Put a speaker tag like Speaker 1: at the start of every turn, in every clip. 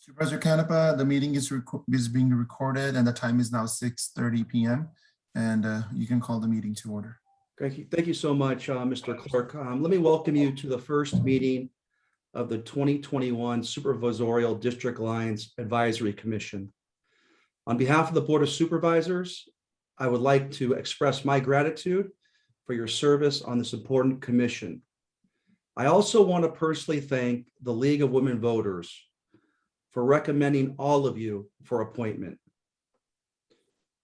Speaker 1: Supervisor Canepa, the meeting is being recorded and the time is now 6:30 p.m. and you can call the meeting to order.
Speaker 2: Thank you so much, Mr. Clerk. Let me welcome you to the first meeting of the 2021 Supervisorial District Lines Advisory Commission. On behalf of the Board of Supervisors, I would like to express my gratitude for your service on this important commission. I also want to personally thank the League of Women Voters for recommending all of you for appointment.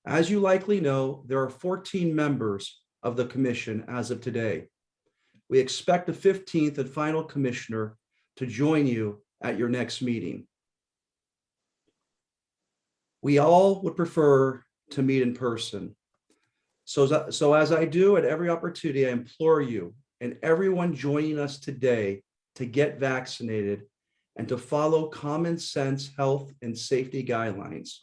Speaker 2: As you likely know, there are 14 members of the commission as of today. We expect a 15th and final commissioner to join you at your next meeting. We all would prefer to meet in person. So as I do at every opportunity, I implore you and everyone joining us today to get vaccinated and to follow common sense health and safety guidelines.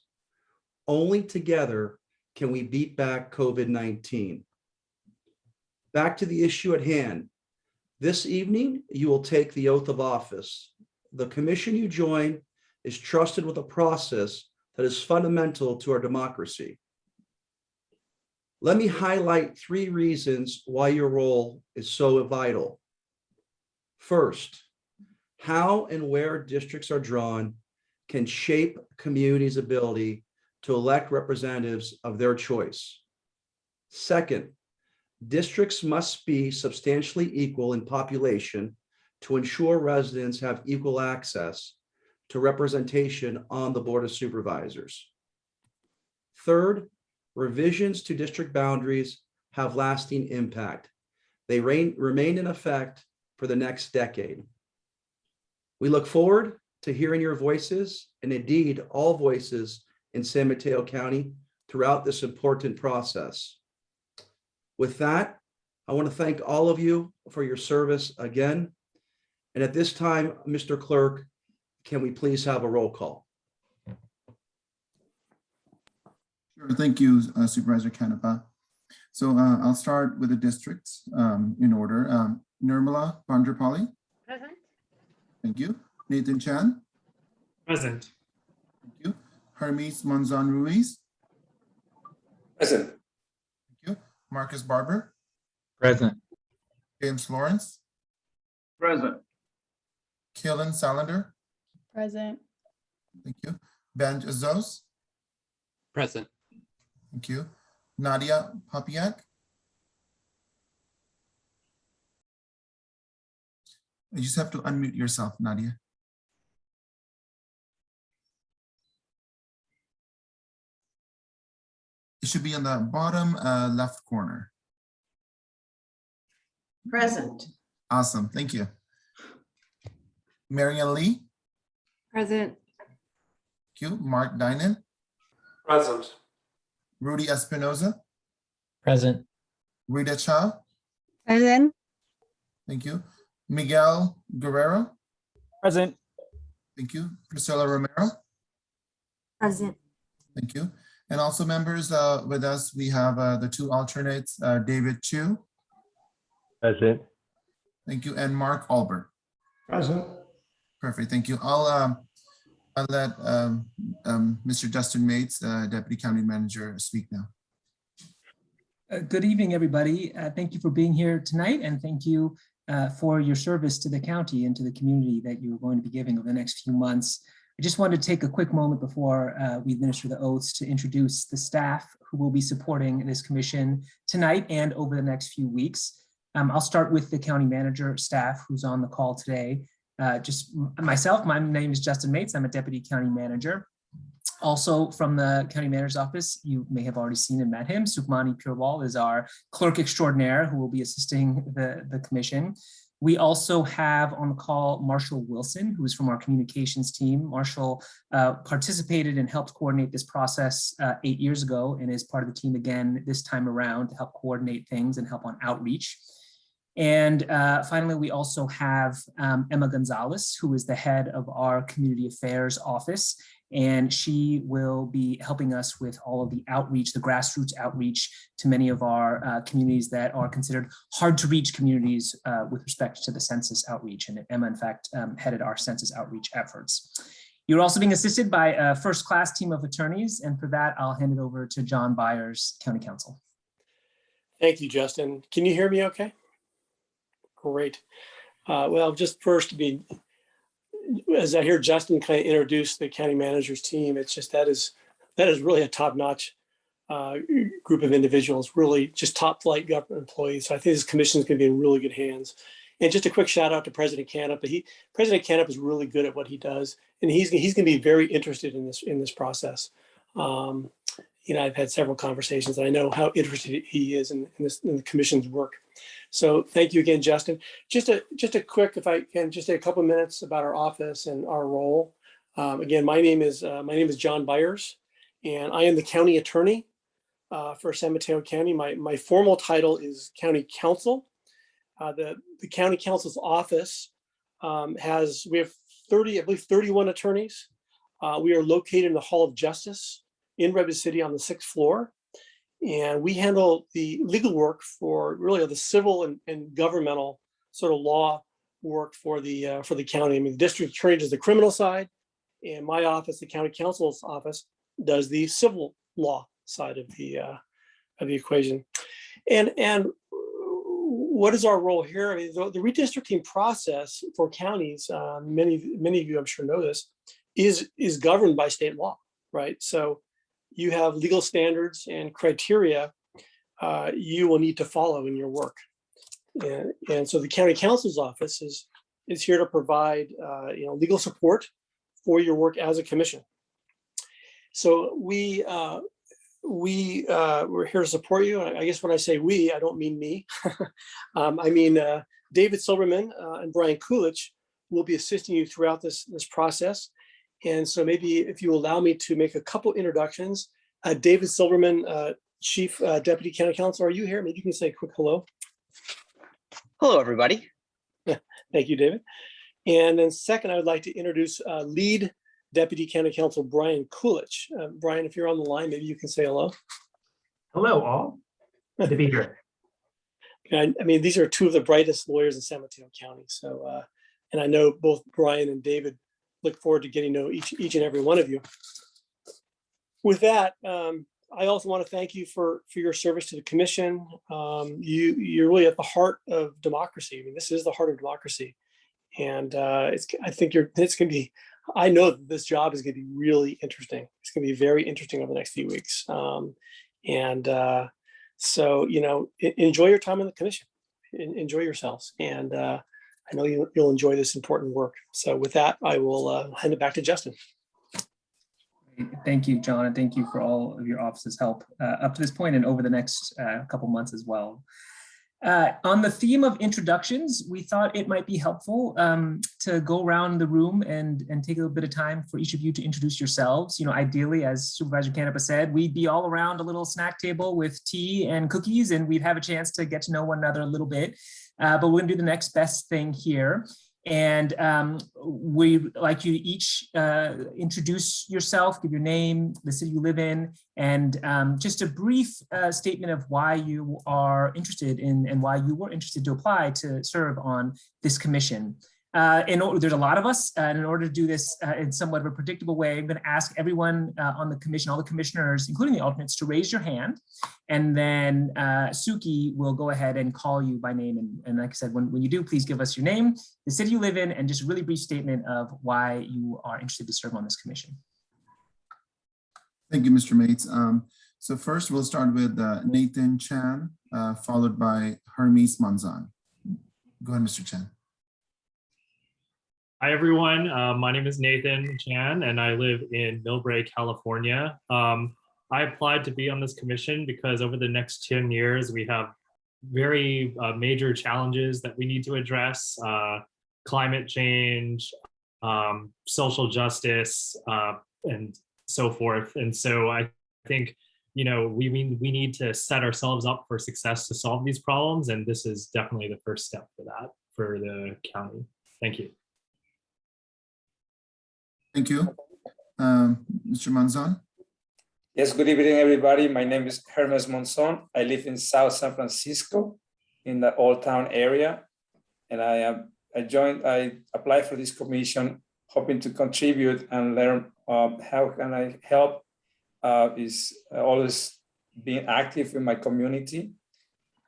Speaker 2: Only together can we beat back COVID-19. Back to the issue at hand. This evening, you will take the oath of office. The commission you join is trusted with a process that is fundamental to our democracy. Let me highlight 3 reasons why your role is so vital. First, how and where districts are drawn can shape communities' ability to elect representatives of their choice. Second, districts must be substantially equal in population to ensure residents have equal access to representation on the Board of Supervisors. Third, revisions to district boundaries have lasting impact. They remain in effect for the next decade. We look forward to hearing your voices and indeed all voices in San Mateo County throughout this important process. With that, I want to thank all of you for your service again. And at this time, Mr. Clerk, can we please have a roll call?
Speaker 1: Sure, thank you, Supervisor Canepa. So I'll start with the districts in order. Nirmala Bandrapalli.
Speaker 3: Present.
Speaker 1: Thank you. Nathan Chan.
Speaker 4: Present.
Speaker 1: Thank you. Hermes Monzon Ruiz.
Speaker 4: Present.
Speaker 1: Thank you. Marcus Barber.
Speaker 4: Present.
Speaker 1: James Lawrence.
Speaker 4: Present.
Speaker 1: Kaylin Salander.
Speaker 3: Present.
Speaker 1: Thank you. Benj Azos.
Speaker 4: Present.
Speaker 1: Thank you. Nadia Papiak. You just have to unmute yourself, Nadia. It should be on the bottom left corner.
Speaker 5: Present.
Speaker 1: Awesome, thank you. Marianne Lee.
Speaker 3: Present.
Speaker 1: Thank you. Mark Dinan.
Speaker 4: Present.
Speaker 1: Rudy Espinoza.
Speaker 4: Present.
Speaker 1: Rita Cha.
Speaker 3: Present.
Speaker 1: Thank you. Miguel Guerrero.
Speaker 4: Present.
Speaker 1: Thank you. Priscilla Romero.
Speaker 5: Present.
Speaker 1: Thank you. And also members with us, we have the 2 alternates, David Chu.
Speaker 4: Present.
Speaker 1: Thank you. And Mark Albert.
Speaker 4: Present.
Speaker 1: Perfect. Thank you. I'll let Mr. Justin Mates, Deputy County Manager, speak now.
Speaker 6: Good evening, everybody. Thank you for being here tonight, and thank you for your service to the county and to the community that you're going to be giving over the next few months. I just wanted to take a quick moment before we administer the oaths to introduce the staff who will be supporting this commission tonight and over the next few weeks. I'll start with the county manager staff who's on the call today. Just myself, my name is Justin Mates. I'm a deputy county manager. Also from the county manager's office, you may have already seen and met him. Sukmani Purewal is our clerk extraordinaire who will be assisting the commission. We also have on the call Marshall Wilson, who is from our communications team. Marshall participated and helped coordinate this process 8 years ago and is part of the team again this time around to help coordinate things and help on outreach. And finally, we also have Emma Gonzalez, who is the head of our community affairs office. And she will be helping us with all of the outreach, the grassroots outreach to many of our communities that are considered hard to reach communities with respect to the census outreach. And Emma, in fact, headed our census outreach efforts. You're also being assisted by a first-class team of attorneys, and for that, I'll hand it over to John Byers, County Counsel.
Speaker 7: Thank you, Justin. Can you hear me okay? Great. Well, just first as I hear Justin kind of introduce the county manager's team, it's just that is really a top-notch group of individuals, really just top-flight government employees. So I think this commission is going to be in really good hands. And just a quick shout out to President Canepa. President Canepa is really good at what he does, and he's going to be very interested in this process. I've had several conversations, and I know how interested he is in the commission's work. So thank you again, Justin. Just a quick, if I can, just take a couple of minutes about our office and our role. Again, my name is John Byers, and I am the county attorney for San Mateo County. My formal title is county counsel. The county counsel's office we have 31 attorneys. We are located in the Hall of Justice in Redwood City on the 6th floor. And we handle the legal work for really the civil and governmental sort of law work for the county. I mean, the district attorney does the criminal side, and my office, the county counsel's office, does the civil law side of the equation. And what is our role here? I mean, the redistricting process for counties, many of you I'm sure know this, is governed by state law, right? So you have legal standards and criteria you will need to follow in your work. And so the county counsel's office is here to provide legal support for your work as a commission. So we're here to support you. And I guess when I say we, I don't mean me. I mean David Silverman and Brian Coolidge will be assisting you throughout this process. And so maybe if you allow me to make a couple introductions. David Silverman, Chief Deputy County Counsel, are you here? Maybe you can say a quick hello.
Speaker 8: Hello, everybody.
Speaker 7: Thank you, David. And then second, I would like to introduce Lead Deputy County Counsel Brian Coolidge. Brian, if you're on the line, maybe you can say hello.
Speaker 9: Hello, all. Good to be here.
Speaker 7: I mean, these are two of the brightest lawyers in San Mateo County. So, and I know both Brian and David look forward to getting to know each and every one of you. With that, I also want to thank you for your service to the commission. You're really at the heart of democracy. I mean, this is the heart of democracy, and I think it's going to be. I know that this job is going to be really interesting. It's going to be very interesting over the next few weeks, so enjoy your time in the commission. Enjoy yourselves, and I know you'll enjoy this important work. So with that, I will hand it back to Justin.
Speaker 6: Thank you, John, and thank you for all of your office's help up to this point and over the next couple months as well. On the theme of introductions, we thought it might be helpful to go around the room and take a little bit of time for each of you to introduce yourselves. Ideally, as Supervisor Canepa said, we'd be all around a little snack table with tea and cookies, and we'd have a chance to get to know one another a little bit. But we're going to do the next best thing here. And we'd like you to each introduce yourself, give your name, the city you live in, and just a brief statement of why you are interested in and why you were interested to apply to serve on this commission. There's a lot of us, and in order to do this in somewhat of a predictable way, I'm going to ask everyone on the commission, all the commissioners, including the alternates, to raise your hand, and then Suki will go ahead and call you by name. And like I said, when you do, please give us your name, the city you live in, and just a really brief statement of why you are interested to serve on this commission.
Speaker 1: Thank you, Mr. Mates. So first, we'll start with Nathan Chan, followed by Hermes Manzan. Go ahead, Mr. Chan.
Speaker 10: Hi, everyone. My name is Nathan Chan, and I live in Millbrae, California. I applied to be on this commission because over the next 10 years, we have very major challenges that we need to address: climate change, social justice, and so forth. And so I think, we need to set ourselves up for success to solve these problems. And this is definitely the first step for that for the county. Thank you.
Speaker 1: Thank you. Mr. Manzan.
Speaker 11: Yes, good evening, everybody. My name is Hermes Monzon. I live in South San Francisco in the Old Town area. And I applied for this commission hoping to contribute and learn how can I help is always being active in my community.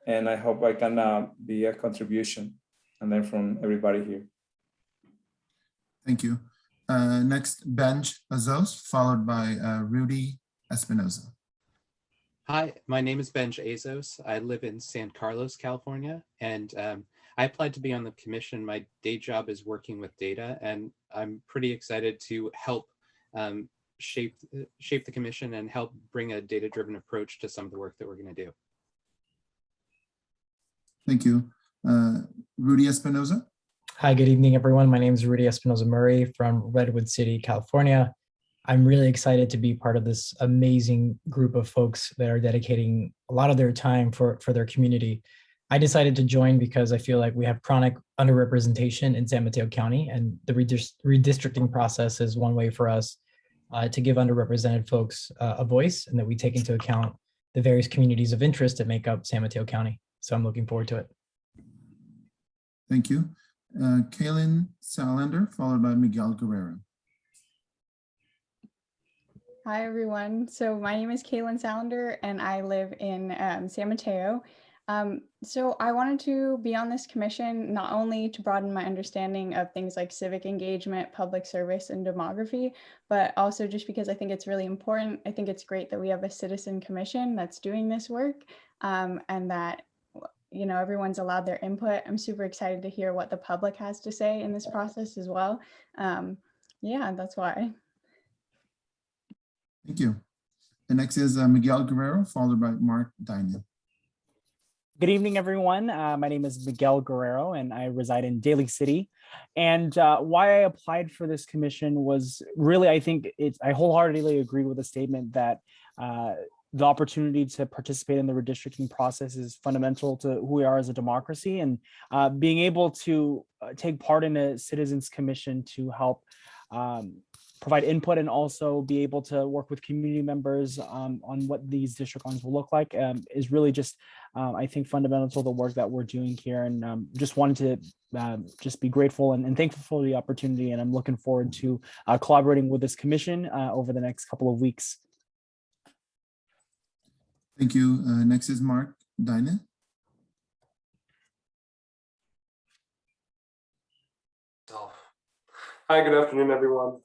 Speaker 11: And I hope I can be a contribution and learn from everybody here.
Speaker 1: Thank you. Next, Benj Azos, followed by Rudy Espinoza.
Speaker 12: Hi, my name is Benj Azos. I live in San Carlos, California, and I applied to be on the commission. My day job is working with data, and I'm pretty excited to help shape the commission and help bring a data-driven approach to some of the work that we're going to do.
Speaker 1: Thank you. Rudy Espinoza.
Speaker 4: Hi, good evening, everyone. My name is Rudy Espinoza Murray from Redwood City, California. I'm really excited to be part of this amazing group of folks that are dedicating a lot of their time for their community. I decided to join because I feel like we have chronic underrepresentation in San Mateo County, and the redistricting process is one way for us to give underrepresented folks a voice, and that we take into account the various communities of interest that make up San Mateo County. So I'm looking forward to it.
Speaker 1: Thank you. Kaylin Salander, followed by Miguel Guerrero.
Speaker 3: Hi, everyone. So my name is Kaylin Salander, and I live in San Mateo. So I wanted to be on this commission not only to broaden my understanding of things like civic engagement, public service, and demography, but also just because I think it's really important. I think it's great that we have a citizen commission that's doing this work, and that everyone's allowed their input. I'm super excited to hear what the public has to say in this process as well. Yeah, that's why.
Speaker 1: Thank you. The next is Miguel Guerrero, followed by Mark Dinan.
Speaker 13: Good evening, everyone. My name is Miguel Guerrero, and I reside in Daly City. And why I applied for this commission was really, I wholeheartedly agree with the statement that the opportunity to participate in the redistricting process is fundamental to who we are as a democracy, and being able to take part in a citizens commission to help provide input and also be able to work with community members on what these district lines will look like is really just, I think, fundamental to the work that we're doing here. And just wanted to just be grateful and thankful for the opportunity. And I'm looking forward to collaborating with this commission over the next couple of weeks.
Speaker 1: Thank you. Next is Mark Dinan.
Speaker 14: Hi, good afternoon, everyone.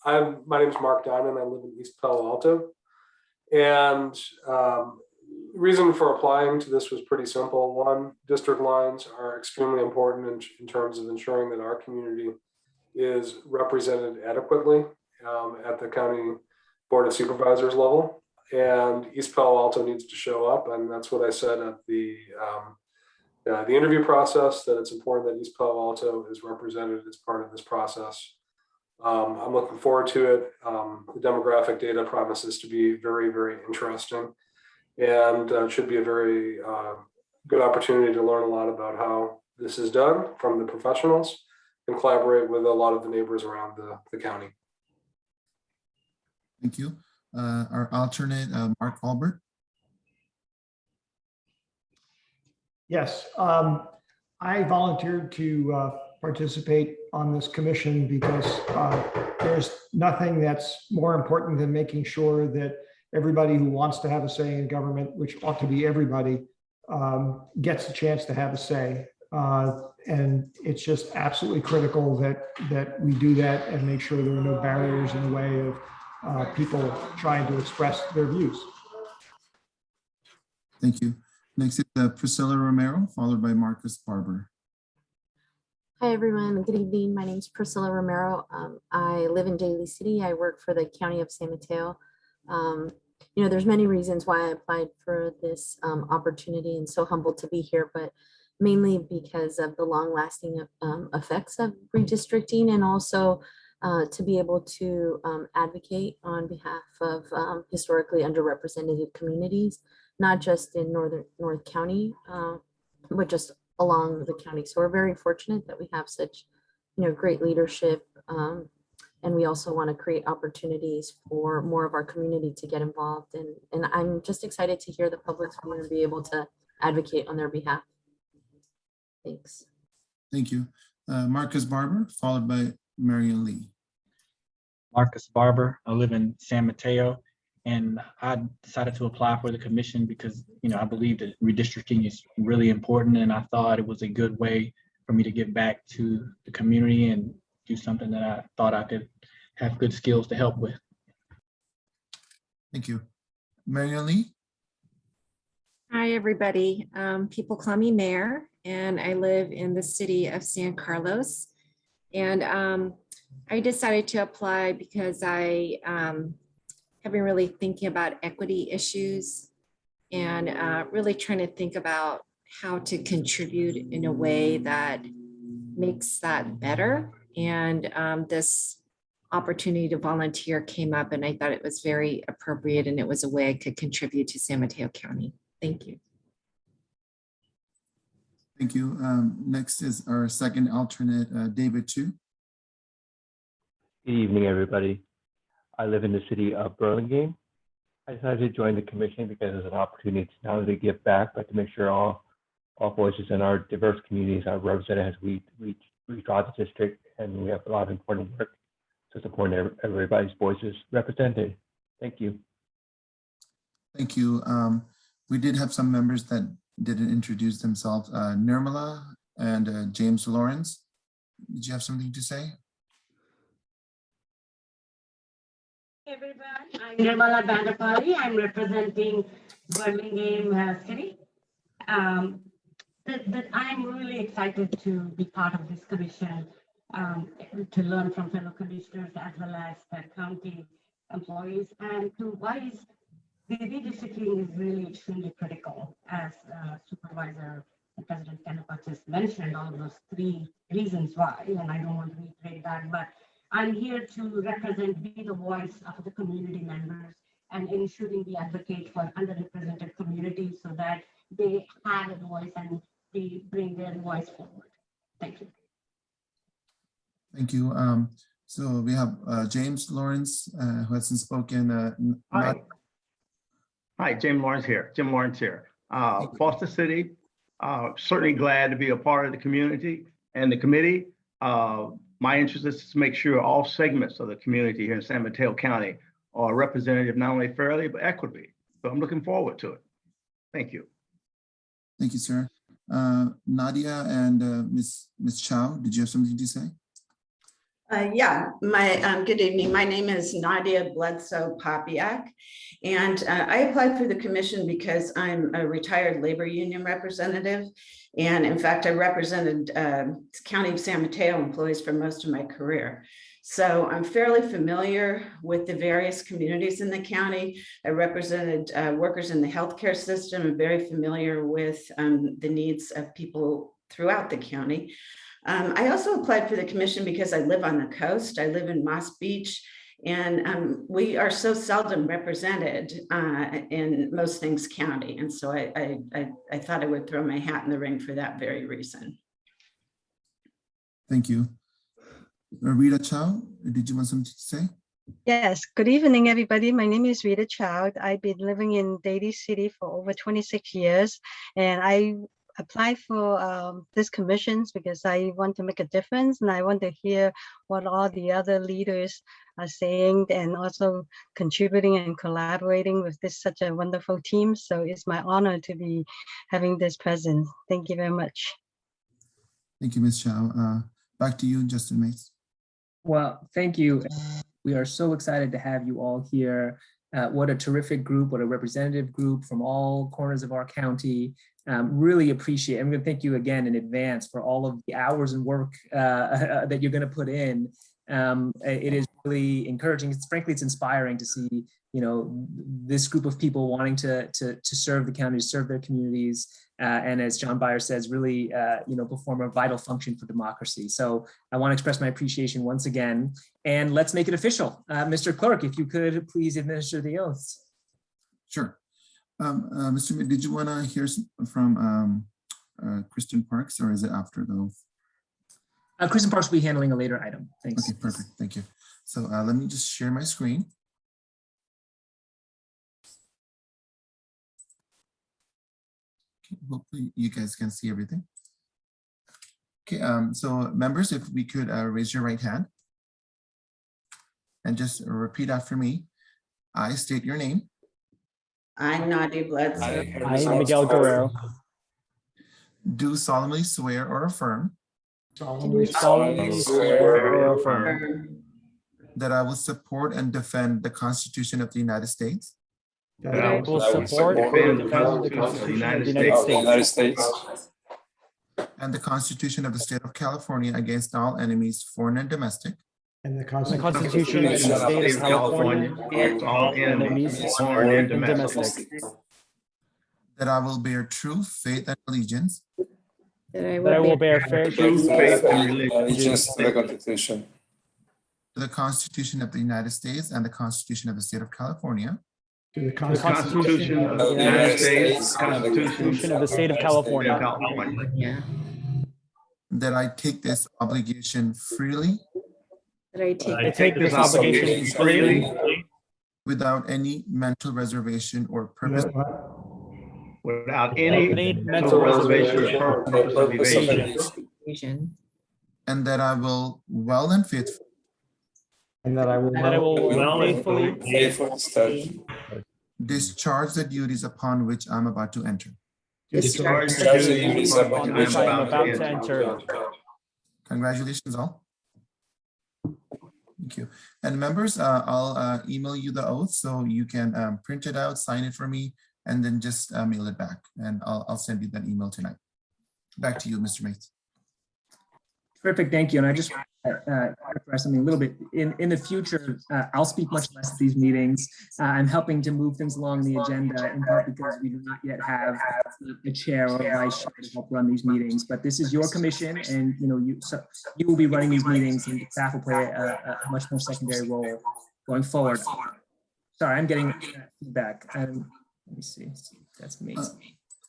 Speaker 14: My name is Mark Dinan. I live in East Palo Alto. And reason for applying to this was pretty simple. One, district lines are extremely important in terms of ensuring that our community is represented adequately at the County Board of Supervisors level. And East Palo Alto needs to show up. And that's what I said at the interview process, that it's important that East Palo Alto is represented as part of this process. I'm looking forward to it. The demographic data promises to be very, very interesting, and should be a very good opportunity to learn a lot about how this is done from the professionals and collaborate with a lot of the neighbors around the county.
Speaker 1: Thank you. Our alternate, Mark Albert.
Speaker 15: Yes, I volunteered to participate on this commission because there's nothing that's more important than making sure that everybody who wants to have a say in government, which ought to be everybody, gets a chance to have a say. And it's just absolutely critical that we do that and make sure there are no barriers in the way of people trying to express their views.
Speaker 1: Thank you. Next is Priscilla Romero, followed by Marcus Barber.
Speaker 5: Hi, everyone. Good evening. My name is Priscilla Romero. I live in Daly City. I work for the County of San Mateo. There's many reasons why I applied for this opportunity, and so humbled to be here, but mainly because of the long-lasting effects of redistricting, and also to be able to advocate on behalf of historically underrepresented communities, not just in North County, but just along the county. So we're very fortunate that we have such, great leadership. And we also want to create opportunities for more of our community to get involved. And I'm just excited to hear the public's view and be able to advocate on their behalf. Thanks.
Speaker 1: Thank you. Marcus Barber, followed by Marion Lee.
Speaker 16: Marcus Barber. I live in San Mateo, and I decided to apply for the commission because, I believe that redistricting is really important, and I thought it was a good way for me to give back to the community and do something that I thought I could have good skills to help with.
Speaker 1: Thank you. Marion Lee.
Speaker 17: Hi, everybody. People call me Mayor, and I live in the city of San Carlos. And I decided to apply because I have been really thinking about equity issues and really trying to think about how to contribute in a way that makes that better. And this opportunity to volunteer came up, and I thought it was very appropriate, and it was a way I could contribute to San Mateo County. Thank you.
Speaker 1: Thank you. Next is our second alternate, David Chu.
Speaker 18: Good evening, everybody. I live in the city of Burlingame. I decided to join the commission because it's an opportunity to not only give back, but to make sure all voices in our diverse communities are represented as we draw the district, and we have a lot of important work to support everybody's voices represented. Thank you.
Speaker 1: Thank you. We did have some members that didn't introduce themselves. Nirmala and James Lawrence. Did you have something to say?
Speaker 19: Hey everyone, I'm Nirmala Bandapalli. I'm representing Birmingham City. I'm really excited to be part of this commission, to learn from fellow commissioners as well as the county employees, and to why the redistricting is really extremely critical, as Supervisor and President Kenneth just mentioned all of those 3 reasons why, and I don't want to reiterate that, but I'm here to represent, be the voice of the community members and ensuring we advocate for underrepresented communities so that they have a voice and we bring their voice forward. Thank you.
Speaker 1: Thank you. So we have James Lawrence, who hasn't spoken.
Speaker 9: Hi, Jim Lawrence here. Foster City, certainly glad to be a part of the community and the committee. My interest is to make sure all segments of the community here in San Mateo County are represented not only fairly, but equitably. So I'm looking forward to it. Thank you.
Speaker 1: Thank you, sir. Nadia and Ms. Chow, did you have something to say?
Speaker 20: Good evening. My name is Nadia Bledsoe Popiak, and I applied for the commission because I'm a retired labor union representative. And in fact, I represented County of San Mateo employees for most of my career. So I'm fairly familiar with the various communities in the county. I represented workers in the healthcare system. I'm very familiar with the needs of people throughout the county. I also applied for the commission because I live on the coast. I live in Moss Beach, and we are so seldom represented in most things county. And so I thought I would throw my hat in the ring for that very reason.
Speaker 1: Thank you. Rita Chow, did you want something to say?
Speaker 21: Yes, good evening, everybody. My name is Rita Chow. I've been living in Daly City for over 26 years, and I applied for this commissions because I want to make a difference, and I want to hear what all the other leaders are saying, and also contributing and collaborating with this such a wonderful team. So it's my honor to be having this present. Thank you very much.
Speaker 1: Thank you, Ms. Chow. Back to you, Justin Mates.
Speaker 6: Well, thank you. We are so excited to have you all here. What a terrific group, what a representative group from all corners of our county. Really appreciate it. I'm going to thank you again in advance for all of the hours and work that you're going to put in. It is really encouraging. Frankly, it's inspiring to see, this group of people wanting to serve the county, to serve their communities, and as John Byer says, really, perform a vital function for democracy. So I want to express my appreciation once again, and let's make it official. Mr. Clerk, if you could please administer the oaths.
Speaker 1: Sure. Mr. Mayor, did you want to hear from Kristen Parks, or is it after the oath?
Speaker 6: Kristen Parks will be handling a later item. Thanks.
Speaker 1: Okay, perfect. Thank you. So let me just share my screen. Okay, hopefully you guys can see everything. Okay, so members, if we could raise your right hand. and just repeat after me. I state your name.
Speaker 20: I, Nadia Bledsoe,
Speaker 13: I, Miguel Guerrero,
Speaker 1: Do solemnly swear or affirm
Speaker 13: do solemnly swear or affirm
Speaker 1: that I will support and defend the Constitution of the United States
Speaker 13: that I will support and defend the Constitution of the United States
Speaker 1: and the Constitution of the State of California against all enemies, foreign and domestic,
Speaker 15: and the
Speaker 13: the
Speaker 15: Constitution
Speaker 13: Constitution of the State of California
Speaker 9: against all enemies, foreign and domestic.
Speaker 1: that I will bear true faith and allegiance
Speaker 17: that I
Speaker 13: that I will bear
Speaker 17: bear
Speaker 13: true
Speaker 9: faith and
Speaker 11: Allegiance to the Constitution.
Speaker 1: to the Constitution of the United States and the Constitution of the State of California,
Speaker 15: to the
Speaker 13: the
Speaker 15: Constitution
Speaker 13: Constitution of the United States, Constitution of the State of California,
Speaker 1: that I take this obligation freely
Speaker 17: that I take
Speaker 13: I take this obligation freely
Speaker 1: without any mental reservation or purpose,
Speaker 9: without any
Speaker 13: mental reservation
Speaker 9: or purpose of evasion.
Speaker 17: evasion,
Speaker 1: and that I will well and faithfully
Speaker 15: and that I will
Speaker 13: that I will
Speaker 10: Well and
Speaker 13: faithfully
Speaker 1: discharge the duties upon which I'm about to enter.
Speaker 9: Discharge the
Speaker 11: Discharge the
Speaker 9: duties
Speaker 11: duties
Speaker 9: upon
Speaker 13: which I am about
Speaker 9: which
Speaker 13: to
Speaker 9: I am
Speaker 13: enter.
Speaker 1: Congratulations all. Thank you. And members, I'll email you the oath so you can print it out, sign it for me, and then just mail it back. And I'll send you that email tonight. Back to you, Mr. Mates.
Speaker 6: Terrific, thank you. And I just clarify something a little bit. In the future, I'll speak much less at these meetings. I'm helping to move things along the agenda in part because we do not yet have a chair or a vice chair to help run these meetings. But this is your commission, and you will be running these meetings, and staff will play a much more secondary role going forward. Sorry, I'm getting feedback. Let me see. That's me.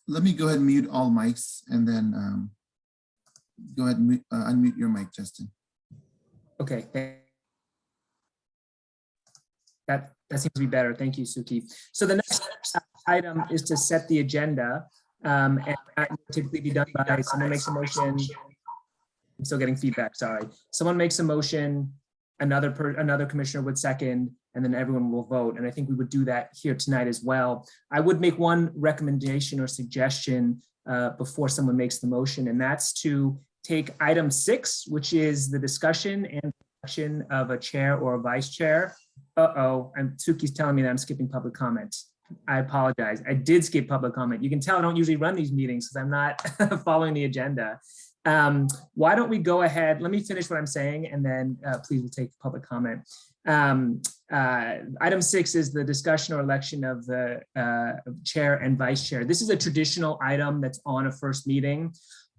Speaker 1: Let me go ahead and mute all mics and then go ahead and unmute your mic, Justin.
Speaker 6: Okay. That seems to be better. Thank you, Suki. So the next item is to set the agenda. And that will typically be done by someone makes a motion. I'm still getting feedback, sorry. Someone makes a motion, another commissioner would second, and then everyone will vote. And I think we would do that here tonight as well. I would make one recommendation or suggestion before someone makes the motion, and that's to take item 6, which is the discussion and election of a chair or a vice chair. And Suki's telling me that I'm skipping public comment. I apologize. I did skip public comment. You can tell I don't usually run these meetings because I'm not following the agenda. Why don't we go ahead? Let me finish what I'm saying, and then please we'll take public comment. Item 6 is the discussion or election of the chair and vice chair. This is a traditional item that's on a first meeting.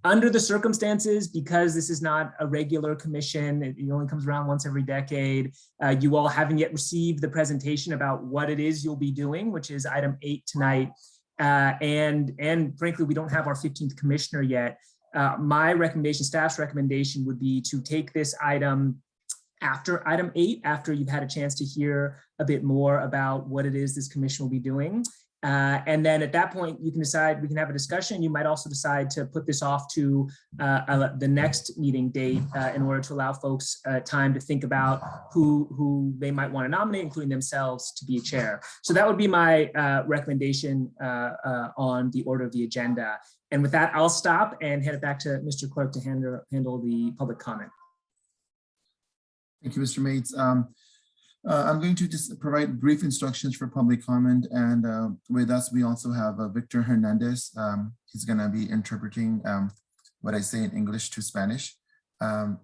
Speaker 6: Under the circumstances, because this is not a regular commission, it only comes around once every decade, you all haven't yet received the presentation about what it is you'll be doing, which is item 8 tonight. And frankly, we don't have our 15th commissioner yet. My recommendation, staff's recommendation would be to take this item after item 8, after you've had a chance to hear a bit more about what it is this commission will be doing. And then at that point, you can decide, we can have a discussion. You might also decide to put this off to the next meeting date in order to allow folks time to think about who they might want to nominate, including themselves, to be a chair. So that would be my recommendation on the order of the agenda. And with that, I'll stop and hand it back to Mr. Clerk to handle the public comment.
Speaker 1: Thank you, Mr. Mates. I'm going to just provide brief instructions for public comment, and with us, we also have Victor Hernandez. He's going to be interpreting what I say in English to Spanish. For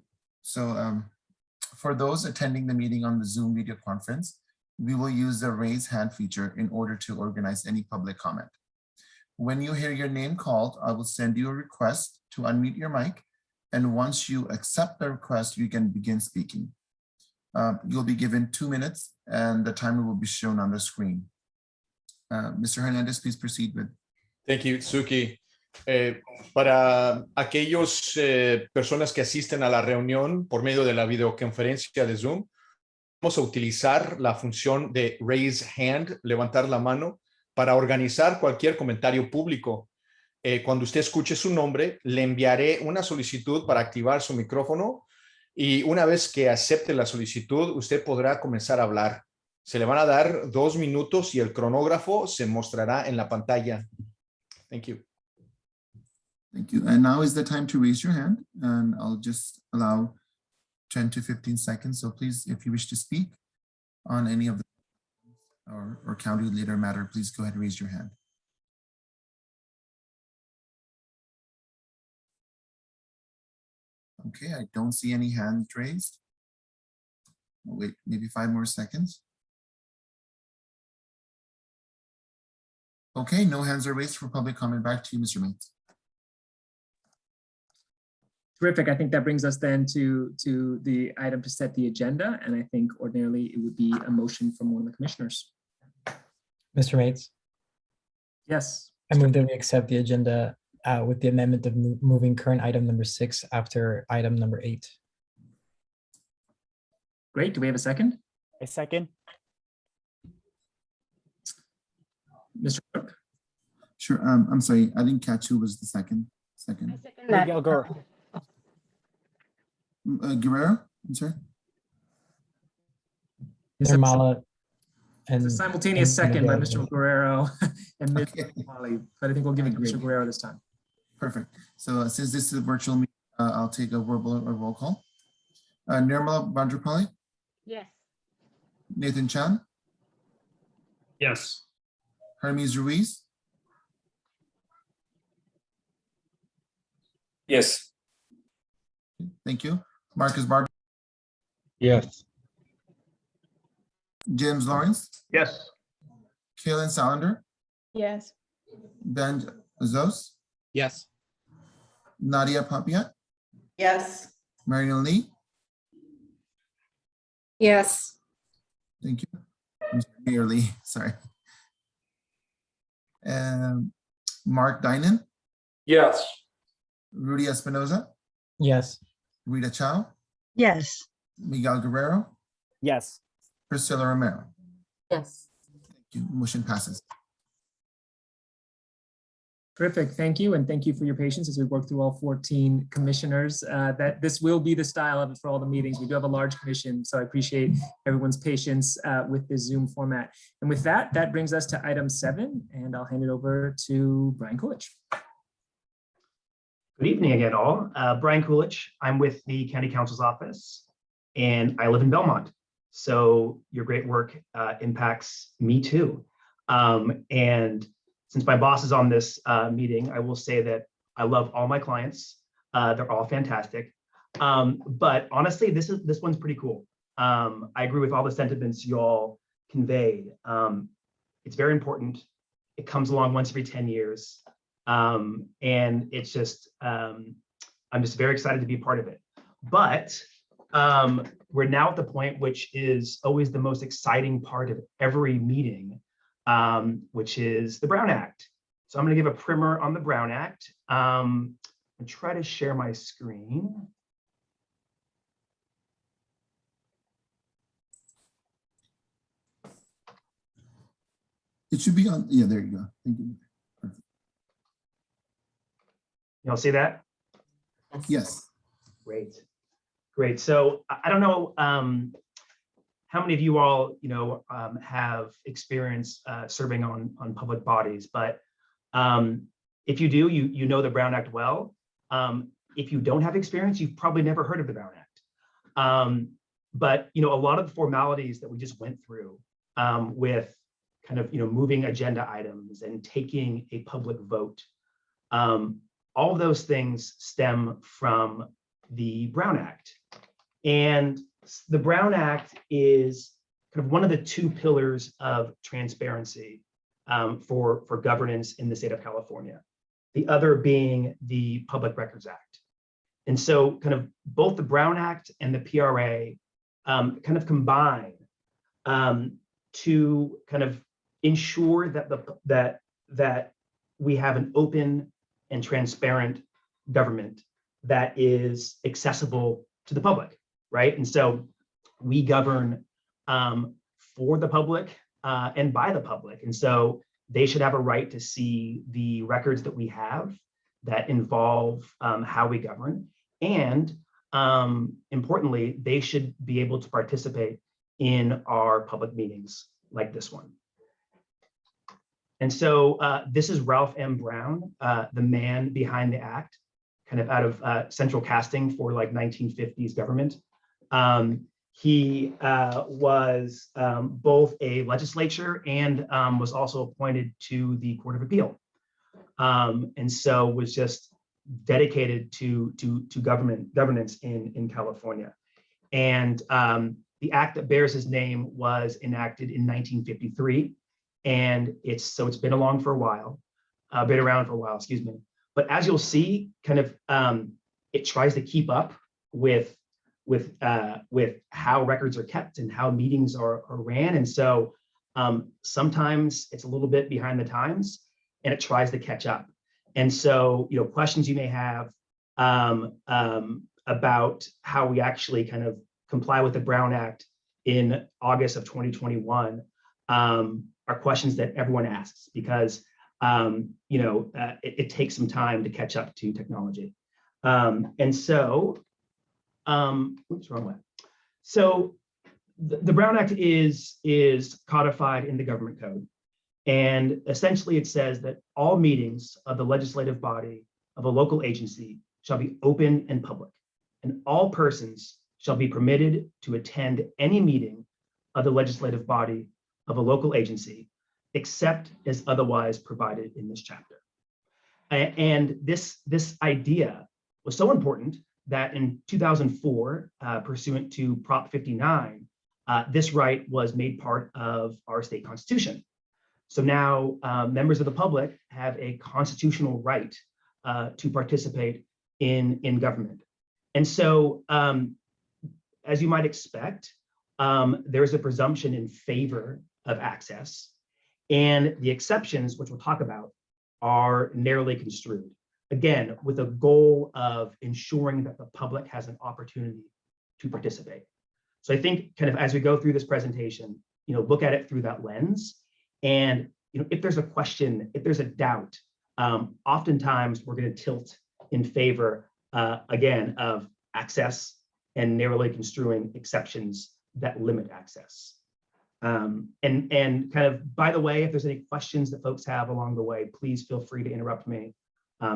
Speaker 1: those attending the meeting on the Zoom video conference, we will use the raise hand feature in order to organize any public comment. When you hear your name called, I will send you a request to unmute your mic, and once you accept the request, you can begin speaking. You'll be given 2 minutes and the timer will be shown on the screen. Mr. Hernandez, please proceed with.
Speaker 2: Thank you, Suki. Para aquellos personas que asisten a la reunión por medio de la videoconferencia de Zoom, vamos a utilizar la función de raise hand, levantar la mano, para organizar cualquier comentario público. Cuando usted escuche su nombre, le enviaré una solicitud para activar su micrófono. Y una vez que acepte la solicitud, usted podrá comenzar a hablar. Se le van a dar 2 minutos y el cronógrafo se mostrará en la pantalla. Thank you.
Speaker 1: Thank you. And now is the time to raise your hand, and I'll just allow 10 to 15 seconds. So please, if you wish to speak on any of the or county leader matter, please go ahead and raise your hand. Okay, I don't see any hands raised. I'll wait maybe 5 more seconds. Okay, no hands are raised for public comment. Back to you, Mr. Mates.
Speaker 6: Terrific. I think that brings us then to the item to set the agenda. And I think ordinarily it would be a motion from one of the commissioners.
Speaker 4: Mr. Mates,
Speaker 6: Yes.
Speaker 4: I move that we accept the agenda with the amendment of moving current item number 6 after item number 8.
Speaker 6: Great. Do we have a second?
Speaker 13: A second.
Speaker 6: Mr. Clerk?
Speaker 1: Sure. I'm sorry, I didn't catch who was the second.
Speaker 13: Miguel Guerrero.
Speaker 1: Guerrero, I'm sorry.
Speaker 4: Nirmala
Speaker 6: It's a
Speaker 4: and
Speaker 6: simultaneous second by
Speaker 4: Miguel.
Speaker 6: Mr. Guerrero and Ms. Molly, but I think we'll give it to Mr. Guerrero this time.
Speaker 1: Perfect. So since this is a virtual meeting, I'll take a roll call. Nirmala Bandrapalli,
Speaker 19: Yes.
Speaker 1: Nathan Chan,
Speaker 10: Yes.
Speaker 1: Hermes Ruiz,
Speaker 11: Yes.
Speaker 1: thank you. Marcus Barber,
Speaker 16: Yes.
Speaker 1: James Lawrence,
Speaker 9: Yes.
Speaker 1: Kaylin Salander,
Speaker 3: Yes.
Speaker 1: Ben Zos,
Speaker 12: Yes.
Speaker 1: Nadia Papiat,
Speaker 20: Yes.
Speaker 1: Marion Lee,
Speaker 17: Yes.
Speaker 1: thank you. I'm sorry, Mayor Lee, sorry. Mark Dinan,
Speaker 14: Yes.
Speaker 1: Rudy Espinoza,
Speaker 4: Yes.
Speaker 1: Rita Chow,
Speaker 21: Yes.
Speaker 1: Miguel Guerrero,
Speaker 13: Yes.
Speaker 1: Priscilla Romero.
Speaker 5: Yes.
Speaker 1: Thank you. Motion passes.
Speaker 6: Terrific. Thank you. And thank you for your patience as we work through all 14 commissioners. That this will be the style of it for all the meetings. We do have a large commission, so I appreciate everyone's patience with this Zoom format. And with that, that brings us to item 7, and I'll hand it over to Brian Coolidge.
Speaker 8: Good evening again, all. Brian Coolidge. I'm with the County Council's office, and I live in Belmont. So your great work impacts me too. And since my boss is on this meeting, I will say that I love all my clients. They're all fantastic. But honestly, this one's pretty cool. I agree with all the sentiments you all conveyed. It's very important. It comes along once every 10 years. And it's just, I'm just very excited to be part of it. But we're now at the point which is always the most exciting part of every meeting, which is the Brown Act. So I'm going to give a primer on the Brown Act and try to share my screen.
Speaker 1: It should be on, yeah, there you go. Thank you. Perfect.
Speaker 8: Y'all see that?
Speaker 1: Yes.
Speaker 8: Great. Great. So I don't know how many of you all, have experience serving on public bodies, but if you do, you know the Brown Act well. If you don't have experience, you've probably never heard of the Brown Act. But a lot of the formalities that we just went through with kind of moving agenda items and taking a public vote, all of those things stem from the Brown Act. And the Brown Act is kind of one of the 2 pillars of transparency for governance in the state of California, the other being the Public Records Act. And so kind of both the Brown Act and the PRA kind of combine to kind of ensure that that we have an open and transparent government that is accessible to the public, right? And so we govern for the public and by the public. And so they should have a right to see the records that we have that involve how we govern. And importantly, they should be able to participate in our public meetings like this one. And so this is Ralph M. Brown, the man behind the act, kind of out of central casting for like 1950s government. He was both a legislature and was also appointed to the Court of Appeal. And so was just dedicated to governance in California. And the act that bears his name was enacted in 1953. And it's been around for a while, excuse me. But as you'll see, kind of it tries to keep up with how records are kept and how meetings are ran. And so sometimes it's a little bit behind the times and it tries to catch up. And so, questions you may have about how we actually kind of comply with the Brown Act in August of 2021 are questions that everyone asks because, it takes some time to catch up to technology. And so, oops, wrong way. So the Brown Act is codified in the government code. And essentially it says that all meetings of the legislative body of a local agency shall be open and public, and all persons shall be permitted to attend any meeting of the legislative body of a local agency, except as otherwise provided in this chapter. And this idea was so important that in 2004, pursuant to Prop 59, this right was made part of our state constitution. So now members of the public have a constitutional right to participate in government. And so, as you might expect, there's a presumption in favor of access, and the exceptions, which we'll talk about, are narrowly construed. Again, with a goal of ensuring that the public has an opportunity to participate. So I think kind of as we go through this presentation, look at it through that lens. And if there's a question, if there's a doubt, oftentimes we're going to tilt in favor, again, of access and narrowly construing exceptions that limit access. And kind of, by the way, if there's any questions that folks have along the way, please feel free to interrupt me.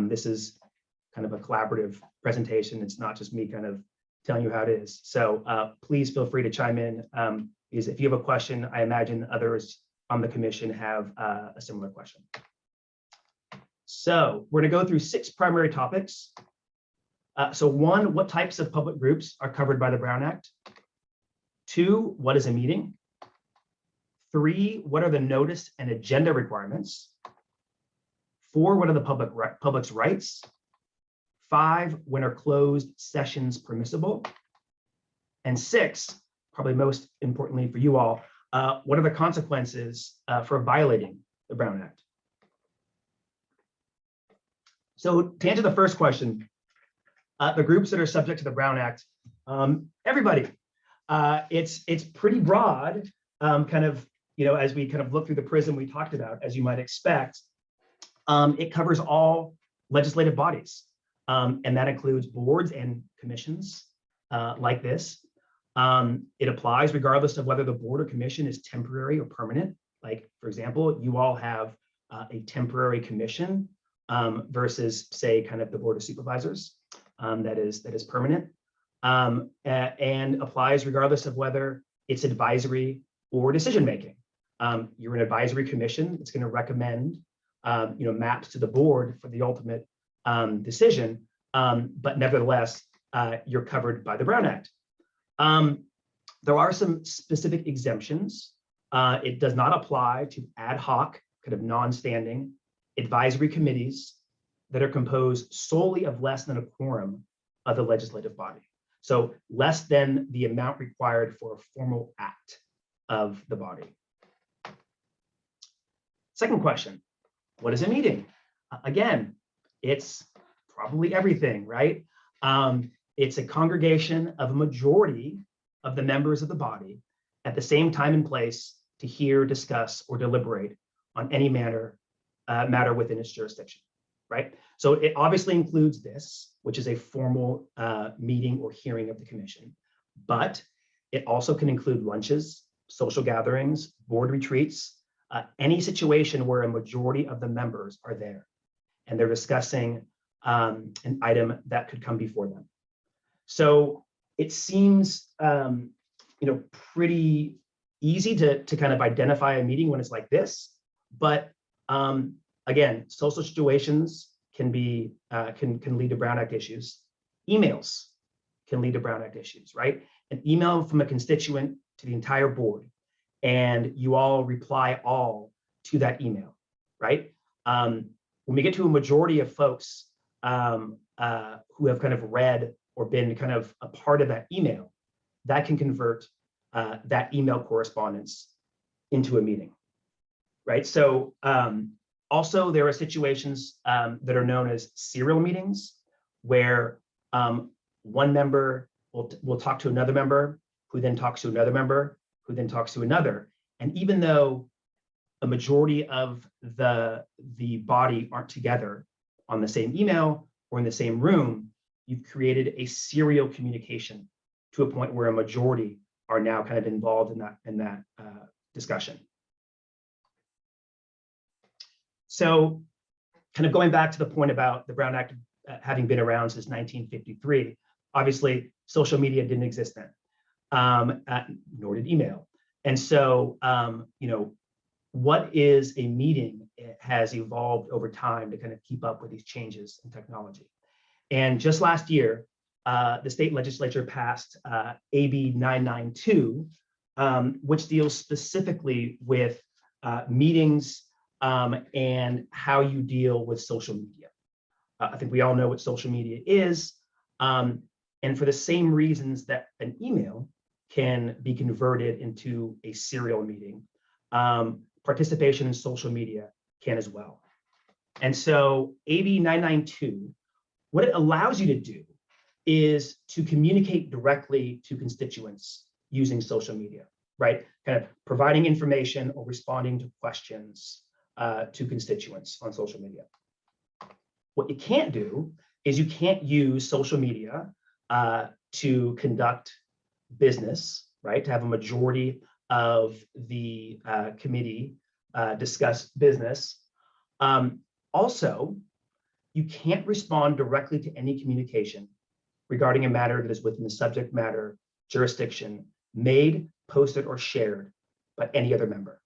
Speaker 8: This is kind of a collaborative presentation. It's not just me kind of telling you how it is. So please feel free to chime in. Because if you have a question, I imagine others on the commission have a similar question. So we're going to go through 6 primary topics. So 1, what types of public groups are covered by the Brown Act? 2, what is a meeting? 3, what are the notice and agenda requirements? 4, what are the public's rights? 5, when are closed sessions permissible? And 6, probably most importantly for you all, what are the consequences for violating the Brown Act? So to answer the first question, the groups that are subject to the Brown Act, everybody. It's pretty broad, kind of, as we kind of look through the prism we talked about, as you might expect. It covers all legislative bodies, and that includes boards and commissions like this. It applies regardless of whether the board or commission is temporary or permanent. Like, for example, you all have a temporary commission versus, say, kind of the Board of Supervisors that is permanent, and applies regardless of whether it's advisory or decision-making. You're an advisory commission. It's going to recommend maps to the board for the ultimate decision, but nevertheless, you're covered by the Brown Act. There are some specific exemptions. It does not apply to ad hoc, kind of non-standing advisory committees that are composed solely of less than a quorum of the legislative body. So less than the amount required for a formal act of the body. Second question, what is a meeting? Again, it's probably everything, right? It's a congregation of a majority of the members of the body at the same time and place to hear, discuss, or deliberate on any matter within its jurisdiction. right? So it obviously includes this, which is a formal meeting or hearing of the commission, but it also can include lunches, social gatherings, board retreats, any situation where a majority of the members are there and they're discussing an item that could come before them. So it seems pretty easy to kind of identify a meeting when it's like this, but again, social situations can be can lead to Brown Act issues. Emails can lead to Brown Act issues, right? An email from a constituent to the entire board, and you all reply all to that email, right? When we get to a majority of folks who have kind of read or been kind of a part of that email, that can convert that email correspondence into a meeting, right? So also there are situations that are known as serial meetings where one member will talk to another member, who then talks to another member, who then talks to another. And even though a majority of the body aren't together on the same email or in the same room, you've created a serial communication to a point where a majority are now kind of involved in that discussion. So kind of going back to the point about the Brown Act having been around since 1953, obviously social media didn't exist then, nor did email. And so, what is a meeting? It has evolved over time to kind of keep up with these changes in technology. And just last year, the state legislature passed AB 992, which deals specifically with meetings and how you deal with social media. I think we all know what social media is. And for the same reasons that an email can be converted into a serial meeting, participation in social media can as well. And so AB 992, what it allows you to do is to communicate directly to constituents using social media, right? Kind of providing information or responding to questions to constituents on social media. What you can't do is you can't use social media to conduct business, right? To have a majority of the committee discuss business. Also, you can't respond directly to any communication regarding a matter that is within the subject matter jurisdiction made, posted, or shared by any other member.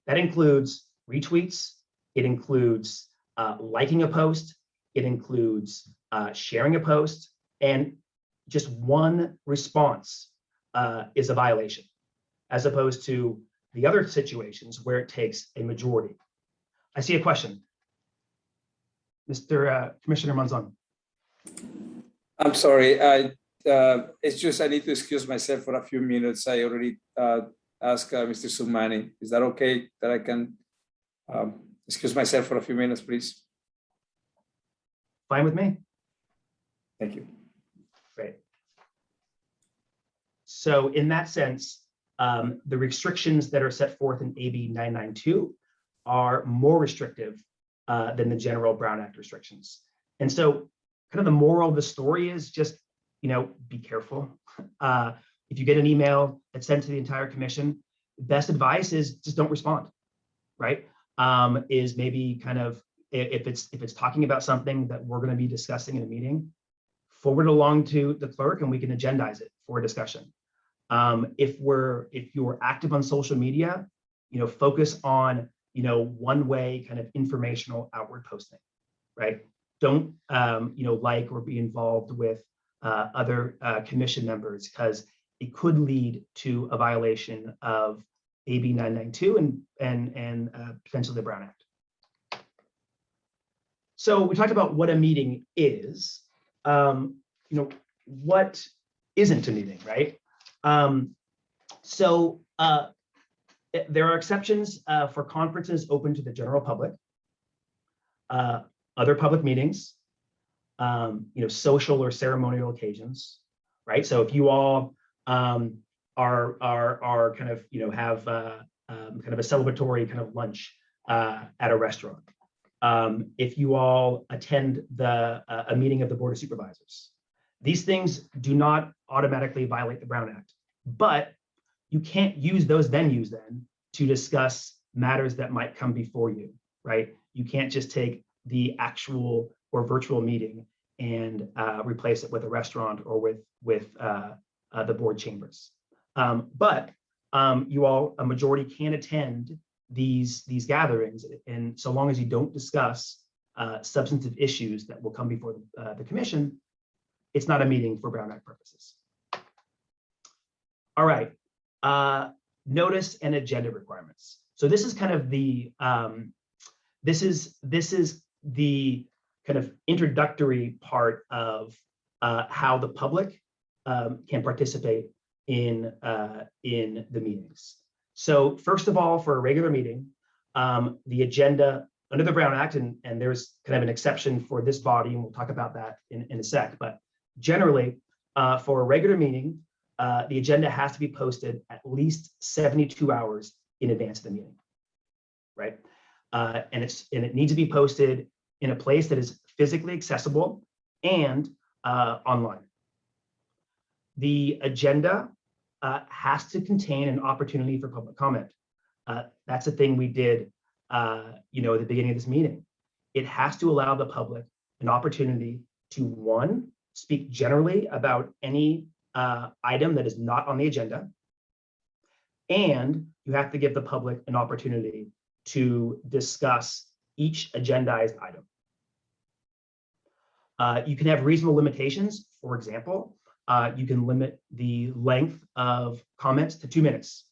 Speaker 8: That includes retweets, it includes liking a post, it includes sharing a post, and just one response is a violation, as opposed to the other situations where it takes a majority. I see a question. Mr. Commissioner Monzon.
Speaker 11: I'm sorry, it's just I need to excuse myself for a few minutes. I already asked Mr. Soumani. Is that okay that I can excuse myself for a few minutes, please?
Speaker 8: Fine with me.
Speaker 11: Thank you.
Speaker 8: Great. So in that sense, the restrictions that are set forth in AB 992 are more restrictive than the general Brown Act restrictions. And so kind of the moral of the story is just, be careful. If you get an email that's sent to the entire commission, best advice is just don't respond, right? Is maybe kind of, if it's talking about something that we're going to be discussing in a meeting, forward along to the clerk and we can agendize it for a discussion. If you're active on social media, focus on, one way kind of informational outward posting, right? Don't, like or be involved with other commission members, because it could lead to a violation of AB 992 and potentially the Brown Act. So we talked about what a meeting is. What isn't a meeting, right? There are exceptions for conferences open to the general public, other public meetings, social or ceremonial occasions, right? So if you all are kind of, have kind of a celebratory kind of lunch at a restaurant, if you all attend a meeting of the Board of Supervisors. These things do not automatically violate the Brown Act, but you can't use those venues then to discuss matters that might come before you, right? You can't just take the actual or virtual meeting and replace it with a restaurant or with the board chambers. But you all, a majority can attend these gatherings, and so long as you don't discuss substantive issues that will come before the commission, it's not a meeting for Brown Act purposes. All right, notice and agenda requirements. So this is kind of the this is the kind of introductory part of how the public can participate in the meetings. So first of all, for a regular meeting, the agenda under the Brown Act, and there's kind of an exception for this body, and we'll talk about that in a sec, but generally, for a regular meeting, the agenda has to be posted at least 72 hours in advance of the meeting, right? And it needs to be posted in a place that is physically accessible and online. The agenda has to contain an opportunity for public comment. That's the thing we did, at the beginning of this meeting. It has to allow the public an opportunity to, one, speak generally about any item that is not on the agenda, and you have to give the public an opportunity to discuss each agendized item. You can have reasonable limitations. For example, you can limit the length of comments to 2 minutes.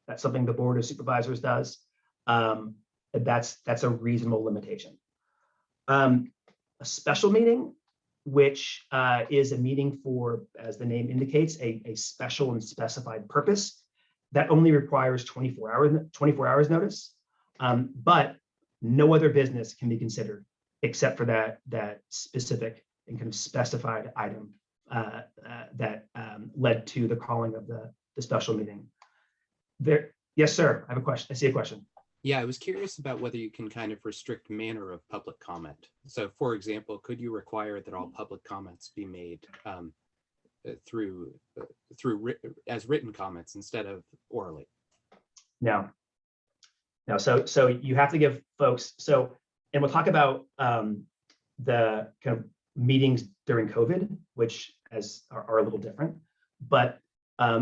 Speaker 8: That's something the Board of Supervisors does. That's a reasonable limitation. A special meeting, which is a meeting for, as the name indicates, a special and specified purpose, that only requires 24 hours notice, but no other business can be considered except for that specific and kind of specified item that led to the calling of the special meeting. Yes, sir, I have a question. I see a question.
Speaker 12: Yeah, I was curious about whether you can kind of restrict manner of public comment. So for example, could you require that all public comments be made as written comments instead of orally? No.
Speaker 8: So you have to give folks, and we'll talk about the kind of meetings during COVID, which are a little different, but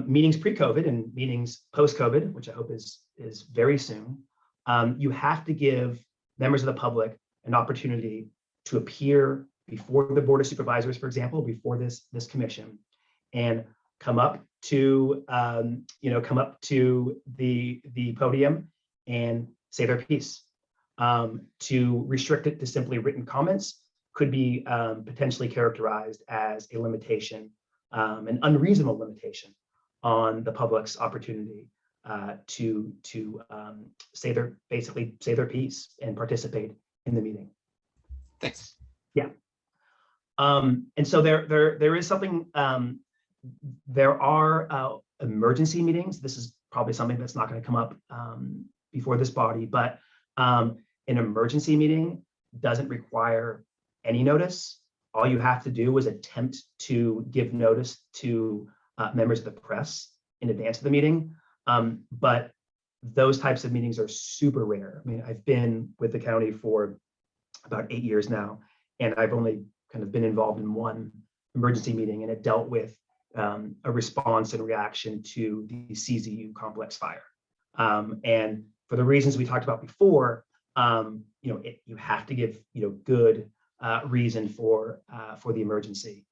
Speaker 8: meetings pre-COVID and meetings post-COVID, which I hope is very soon, you have to give members of the public an opportunity to appear before the Board of Supervisors, for example, before this commission, and come up to the podium and say their piece. To restrict it to simply written comments could be potentially characterized as a limitation, an unreasonable limitation on the public's opportunity to say their piece and participate in the meeting.
Speaker 12: Thanks.
Speaker 8: Yeah. And so there is something. There are emergency meetings. This is probably something that's not going to come up before this body, but an emergency meeting doesn't require any notice. All you have to do is attempt to give notice to members of the press in advance of the meeting. But those types of meetings are super rare. I mean, I've been with the county for about 8 years now, and I've only kind of been involved in one emergency meeting, and it dealt with a response and reaction to the CZU complex fire. And for the reasons we talked about before, you have to give good reason for the emergency.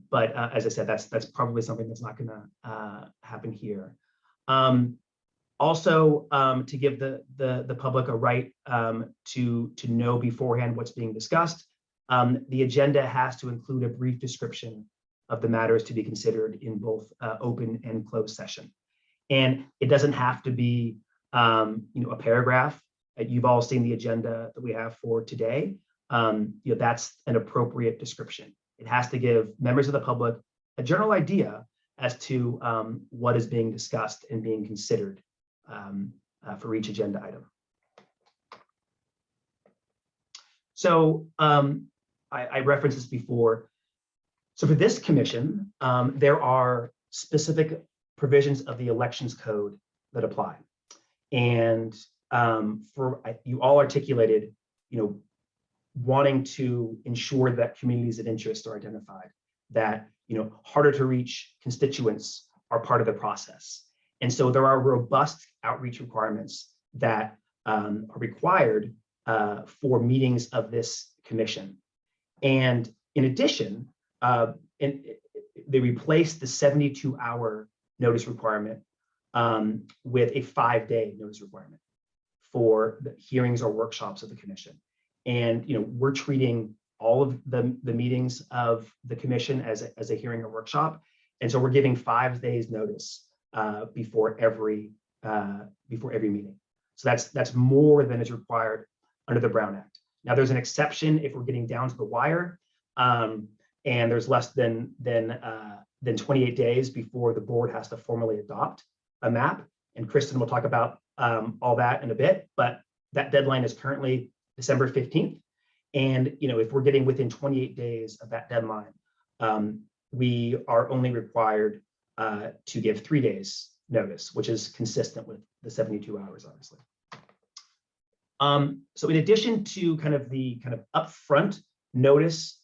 Speaker 8: But as I said, that's probably something that's not going to happen here. Also, to give the public a right to know beforehand what's being discussed, the agenda has to include a brief description of the matters to be considered in both open and closed session. And it doesn't have to be a paragraph. You've all seen the agenda that we have for today. That's an appropriate description. It has to give members of the public a general idea as to what is being discussed and being considered for each agenda item. So I referenced this before. So for this commission, there are specific provisions of the elections code that apply. And you all articulated, wanting to ensure that communities of interest are identified, that harder to reach constituents are part of the process. And so there are robust outreach requirements that are required for meetings of this commission. And in addition, they replaced the 72-hour notice requirement with a 5-day notice requirement for the hearings or workshops of the commission. And we're treating all of the meetings of the commission as a hearing or workshop. And so we're giving 5 days notice before every meeting. So that's more than is required under the Brown Act. Now there's an exception if we're getting down to the wire, and there's less than 28 days before the board has to formally adopt a map. And Kristen will talk about all that in a bit, but that deadline is currently December 15th. And if we're getting within 28 days of that deadline, we are only required to give 3 days notice, which is consistent with the 72 hours, obviously. So in addition to the upfront notice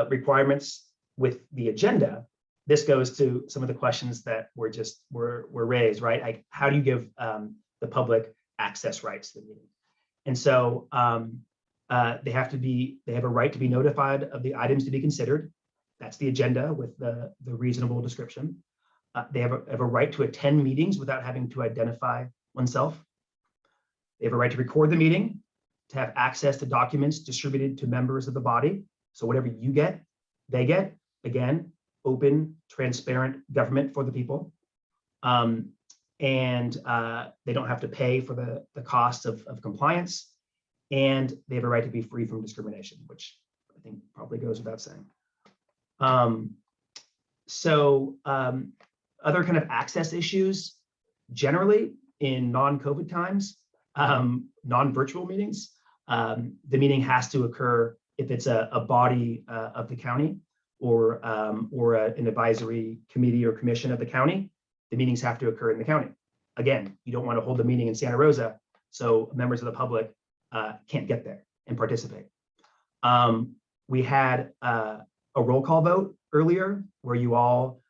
Speaker 8: requirements with the agenda, this goes to some of the questions that were raised, right? Like, how do you give the public access rights to the meeting? And so they have a right to be notified of the items to be considered. That's the agenda with the reasonable description. They have a right to attend meetings without having to identify oneself. They have a right to record the meeting, to have access to documents distributed to members of the body. So whatever you get, they get. Again, open, transparent government for the people. And they don't have to pay for the cost of compliance. And they have a right to be free from discrimination, which I think probably goes without saying. Other kind of access issues, generally in non-COVID times, non-virtual meetings, the meeting has to occur if it's a body of the county or an advisory committee or commission of the county. The meetings have to occur in the county. Again, you don't want to hold a meeting in Santa Rosa, so members of the public can't get there and participate. We had a roll call vote earlier where you all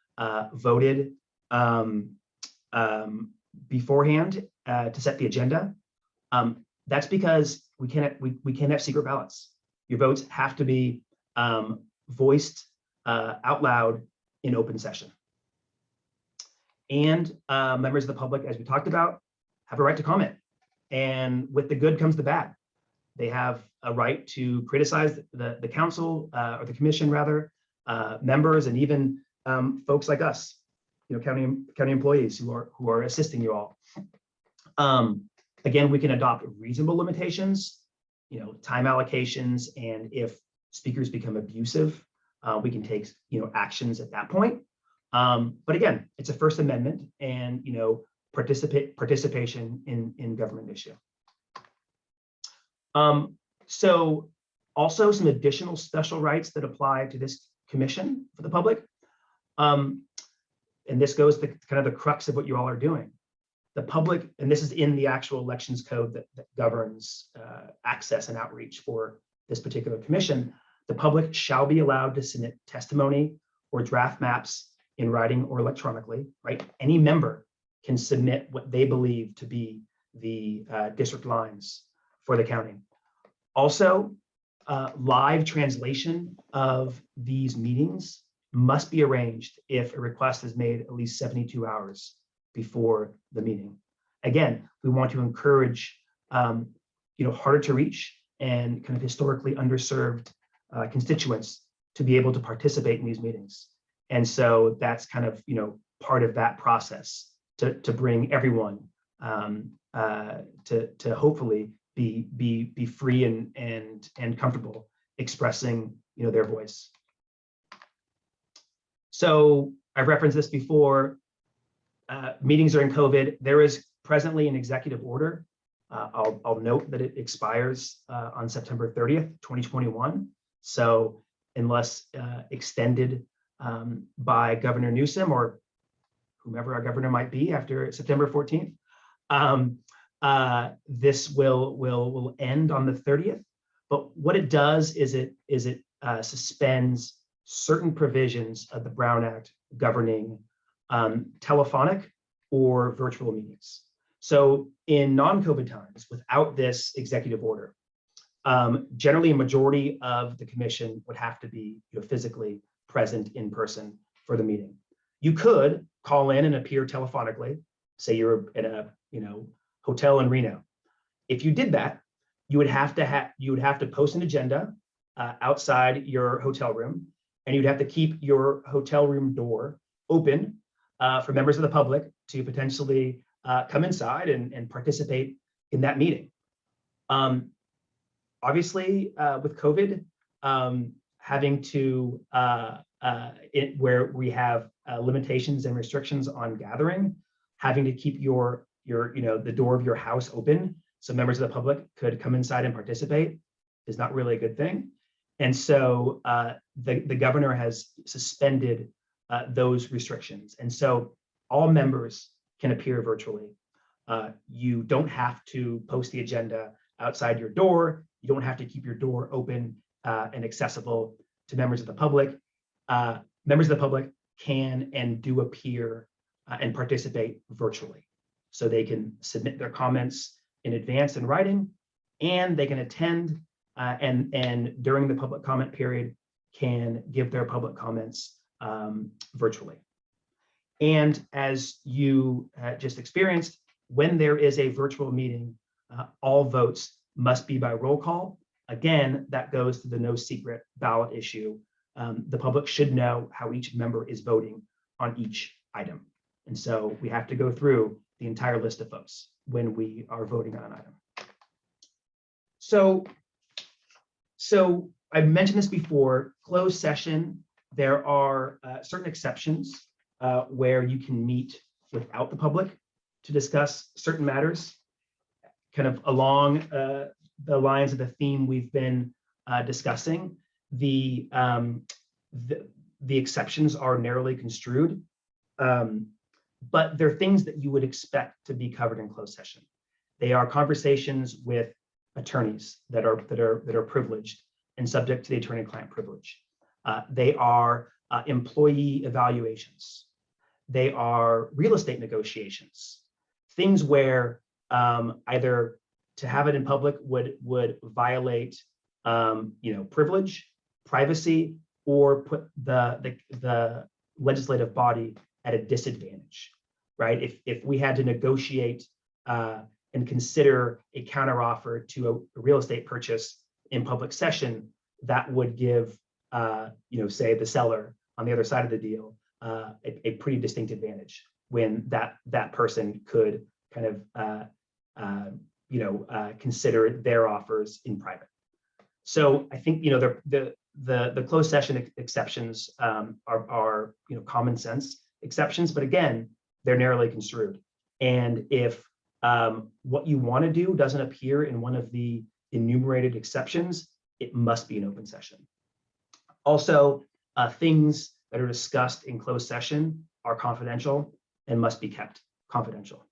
Speaker 8: voted beforehand to set the agenda. That's because we can't have secret ballots. Your votes have to be voiced out loud in open session. And members of the public, as we talked about, have a right to comment. And with the good comes the bad. They have a right to criticize the council or the commission rather, members, and even folks like us, county employees who are assisting you all. Again, we can adopt reasonable limitations, time allocations, and if speakers become abusive, we can take actions at that point. But again, it's a First Amendment and participation in government issue. So also some additional special rights that apply to this commission for the public. And this goes to kind of the crux of what you all are doing. The public, and this is in the actual elections code that governs access and outreach for this particular commission, the public shall be allowed to submit testimony or draft maps in writing or electronically, right? Any member can submit what they believe to be the district lines for the county. Also, live translation of these meetings must be arranged if a request is made at least 72 hours before the meeting. Again, we want to encourage harder to reach and kind of historically underserved constituents to be able to participate in these meetings. And so that's kind of part of that process to bring everyone to hopefully be free and comfortable expressing their voice. So I've referenced this before. Meetings during COVID, there is presently an executive order I'll note that it expires on September 30th, 2021. So unless extended by Governor Newsom or whomever our governor might be after September 14th, this will end on the 30th. But what it does is it suspends certain provisions of the Brown Act governing telephonic or virtual meetings. So in non-COVID times, without this executive order, generally a majority of the commission would have to be physically present in person for the meeting. You could call in and appear telephonically, say you're at a hotel in Reno. If you did that, you would have to post an agenda outside your hotel room, and you'd have to keep your hotel room door open for members of the public to potentially come inside and participate in that meeting. Obviously, with COVID, having to where we have limitations and restrictions on gathering, having to keep the door of your house open so members of the public could come inside and participate is not really a good thing. And so the governor has suspended those restrictions. And so all members can appear virtually. You don't have to post the agenda outside your door. You don't have to keep your door open and accessible to members of the public. Members of the public can and do appear and participate virtually. So they can submit their comments in advance in writing, and they can attend and during the public comment period can give their public comments virtually. And as you just experienced, when there is a virtual meeting, all votes must be by roll call. Again, that goes to the no secret ballot issue. The public should know how each member is voting on each item. And so we have to go through the entire list of folks when we are voting on an item. So I mentioned this before, closed session, there are certain exceptions where you can meet without the public to discuss certain matters, kind of along the lines of the theme we've been discussing. The exceptions are narrowly construed, but they're things that you would expect to be covered in closed session. They are conversations with attorneys that are privileged and subject to the attorney-client privilege. They are employee evaluations. They are real estate negotiations, things where either to have it in public would violate privilege, privacy, or put the legislative body at a disadvantage, right? If we had to negotiate and consider a counteroffer to a real estate purchase in public session, that would give, say the seller on the other side of the deal a pretty distinct advantage when that person could kind of consider their offers in private. So I think the closed session exceptions are common sense exceptions, but again, they're narrowly construed. And if what you want to do doesn't appear in one of the enumerated exceptions, it must be an open session. Also, things that are discussed in closed session are confidential and must be kept confidential.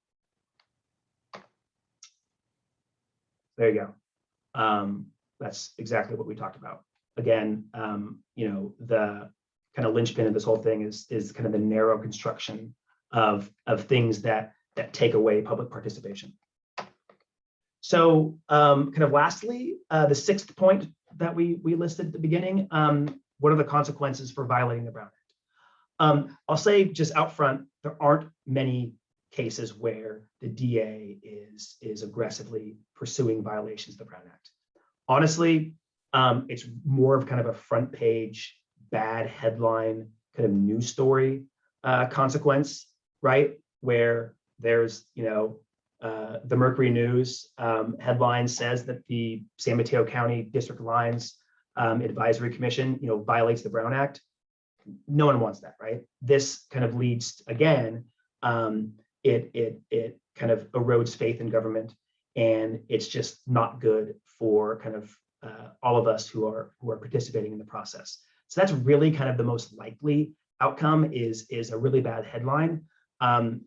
Speaker 8: There you go. That's exactly what we talked about. Again, the kind of linchpin of this whole thing is kind of the narrow construction of things that take away public participation. So kind of lastly, the sixth point that we listed at the beginning, what are the consequences for violating the Brown Act? I'll say just out front, there aren't many cases where the DA is aggressively pursuing violations of the Brown Act. Honestly, it's more of kind of a front page, bad headline, kind of news story consequence, right? Where there's, the Mercury News headline says that the San Mateo County District Lines Advisory Commission, violates the Brown Act. No one wants that, right? This kind of leads, again, it kind of erodes faith in government, and it's just not good for kind of all of us who are participating in the process. So that's really kind of the most likely outcome is a really bad headline,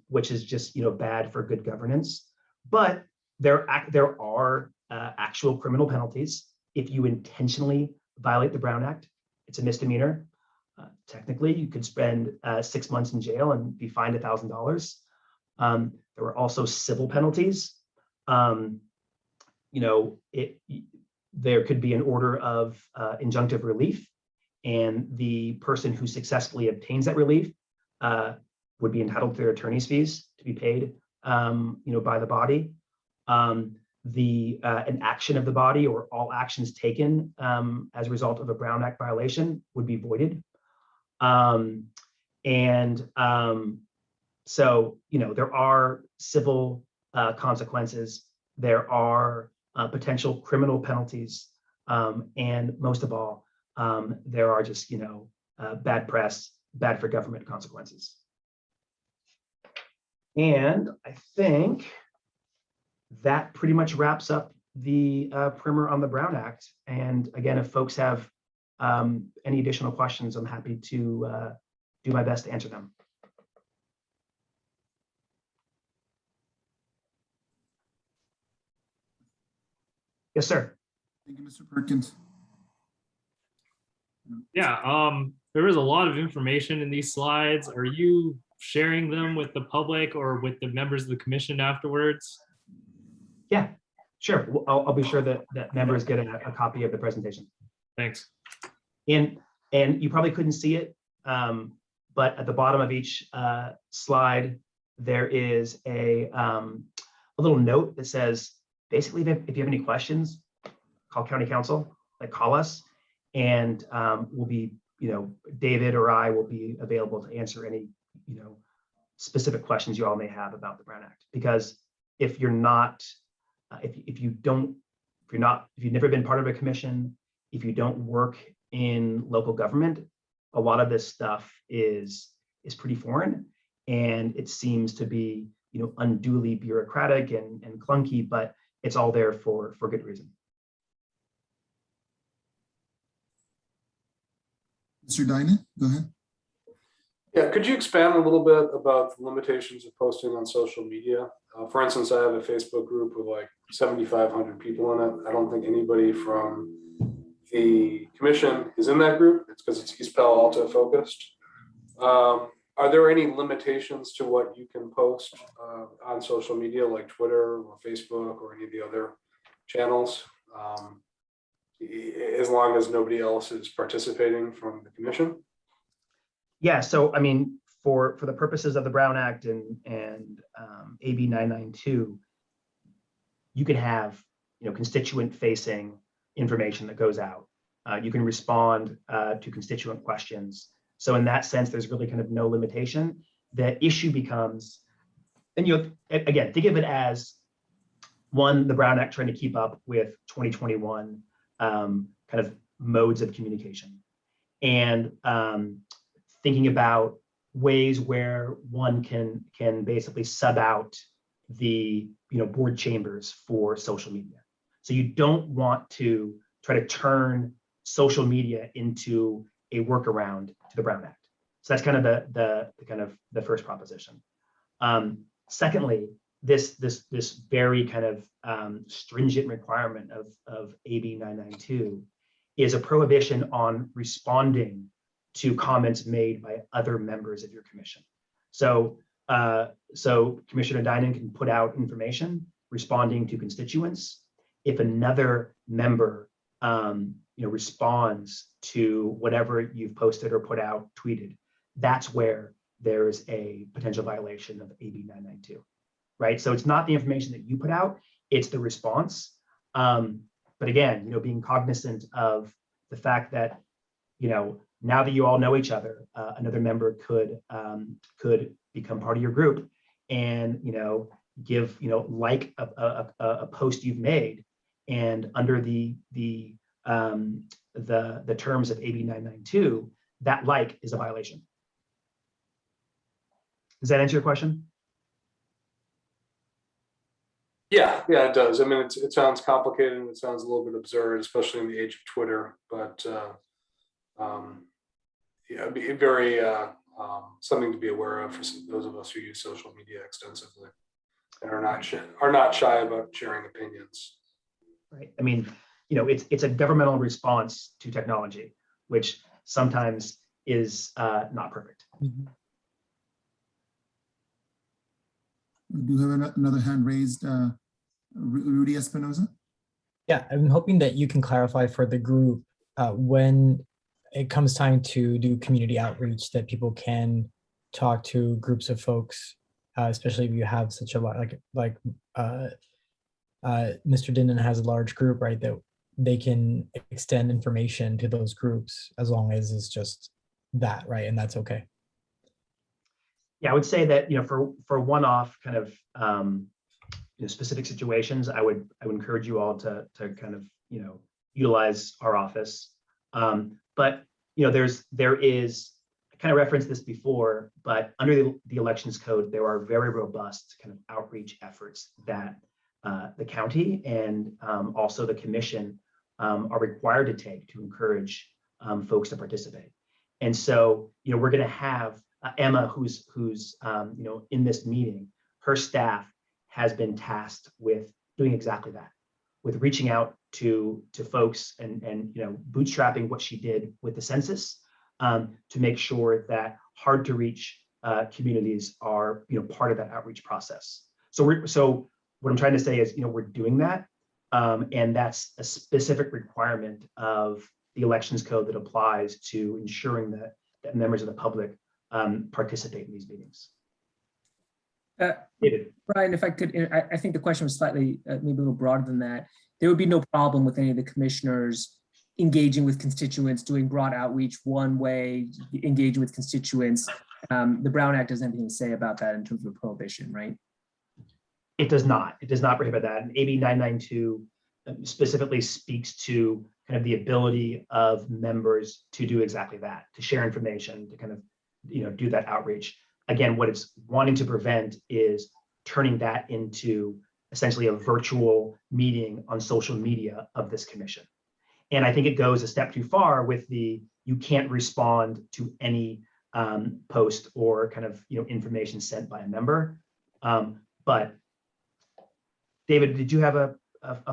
Speaker 8: which is just bad for good governance. But there are actual criminal penalties if you intentionally violate the Brown Act. It's a misdemeanor. Technically, you could spend 6 months in jail and be fined $1,000. There were also civil penalties. There could be an order of injunctive relief, and the person who successfully obtains that relief would be entitled to their attorney's fees to be paid, by the body. An action of the body or all actions taken as a result of a Brown Act violation would be voided. So, there are civil consequences, there are potential criminal penalties, and most of all, there are just, bad press, bad for government consequences. And I think that pretty much wraps up the primer on the Brown Act. And again, if folks have any additional questions, I'm happy to do my best to answer them. Yes, sir.
Speaker 1: Thank you, Mr. Perkins.
Speaker 10: Yeah, there is a lot of information in these slides. Are you sharing them with the public or with the members of the commission afterwards?
Speaker 8: Yeah, sure. I'll be sure that members get a copy of the presentation.
Speaker 10: Thanks.
Speaker 8: And you probably couldn't see it, but at the bottom of each slide, there is a little note that says, basically, if you have any questions, call county council, call us, and we'll be, David or I will be available to answer any, specific questions you all may have about the Brown Act. Because if you're not, if you've never been part of a commission, if you don't work in local government, a lot of this stuff is pretty foreign, and it seems to be, unduly bureaucratic and clunky, but it's all there for good reason.
Speaker 1: Mr. Dinan, go ahead.
Speaker 14: Yeah, could you expand a little bit about the limitations of posting on social media? For instance, I have a Facebook group with like 7,500 people in it. I don't think anybody from the commission is in that group. It's because it's East Palo Alto focused. Are there any limitations to what you can post on social media like Twitter or Facebook or any of the other channels, as long as nobody else is participating from the commission?
Speaker 8: Yeah, so I mean, for the purposes of the Brown Act and AB 992, you can have constituent-facing information that goes out. You can respond to constituent questions. So in that sense, there's really kind of no limitation. The issue becomes, and again, think of it as one, the Brown Act trying to keep up with 2021 kind of modes of communication, and thinking about ways where one can basically sub out the board chambers for social media. So you don't want to try to turn social media into a workaround to the Brown Act. So that's kind of the first proposition. Secondly, this very kind of stringent requirement of AB 992 is a prohibition on responding to comments made by other members of your commission. So Commissioner Dinan can put out information responding to constituents. If another member responds to whatever you've posted or put out, tweeted, that's where there is a potential violation of AB 992, right? So it's not the information that you put out, it's the response. But again, being cognizant of the fact that, now that you all know each other, another member could become part of your group and, give, like a post you've made, and under the terms of AB 992, that like is a violation. Does that answer your question?
Speaker 14: Yeah, it does. I mean, it sounds complicated and it sounds a little bit absurd, especially in the age of Twitter. But yeah, it'd be very something to be aware of for those of us who use social media extensively and are not shy about sharing opinions.
Speaker 8: Right. I mean, it's a governmental response to technology, which sometimes is not perfect.
Speaker 1: We do have another hand raised, Rudy Espinoza.
Speaker 4: Yeah, I'm hoping that you can clarify for the group when it comes time to do community outreach, that people can talk to groups of folks, especially if you have such a lot, like Mr. Dinnan has a large group, right, that they can extend information to those groups as long as it's just that, right, and that's okay.
Speaker 8: Yeah, I would say that for one-off kind of specific situations, I would encourage you all to kind of utilize our office. But there is, I kind of referenced this before, but under the elections code, there are very robust kind of outreach efforts that the county and also the commission are required to take to encourage folks to participate. And so we're going to have Emma, who's in this meeting. Her staff has been tasked with doing exactly that, with reaching out to folks and bootstrapping what she did with the census to make sure that hard to reach communities are part of that outreach process. So what I'm trying to say is we're doing that, and that's a specific requirement of the elections code that applies to ensuring that members of the public participate in these meetings.
Speaker 6: Brian, if I could, I think the question was slightly maybe a little broader than that. There would be no problem with any of the commissioners engaging with constituents, doing broad outreach one way, engaging with constituents. The Brown Act doesn't have anything to say about that in terms of prohibition, right?
Speaker 8: It does not. It does not prohibit that. And AB 992 specifically speaks to kind of the ability of members to do exactly that, to share information, to kind of do that outreach. Again, what it's wanting to prevent is turning that into essentially a virtual meeting on social media of this commission. And I think it goes a step too far with you can't respond to any post or kind of information sent by a member. But David, did you have a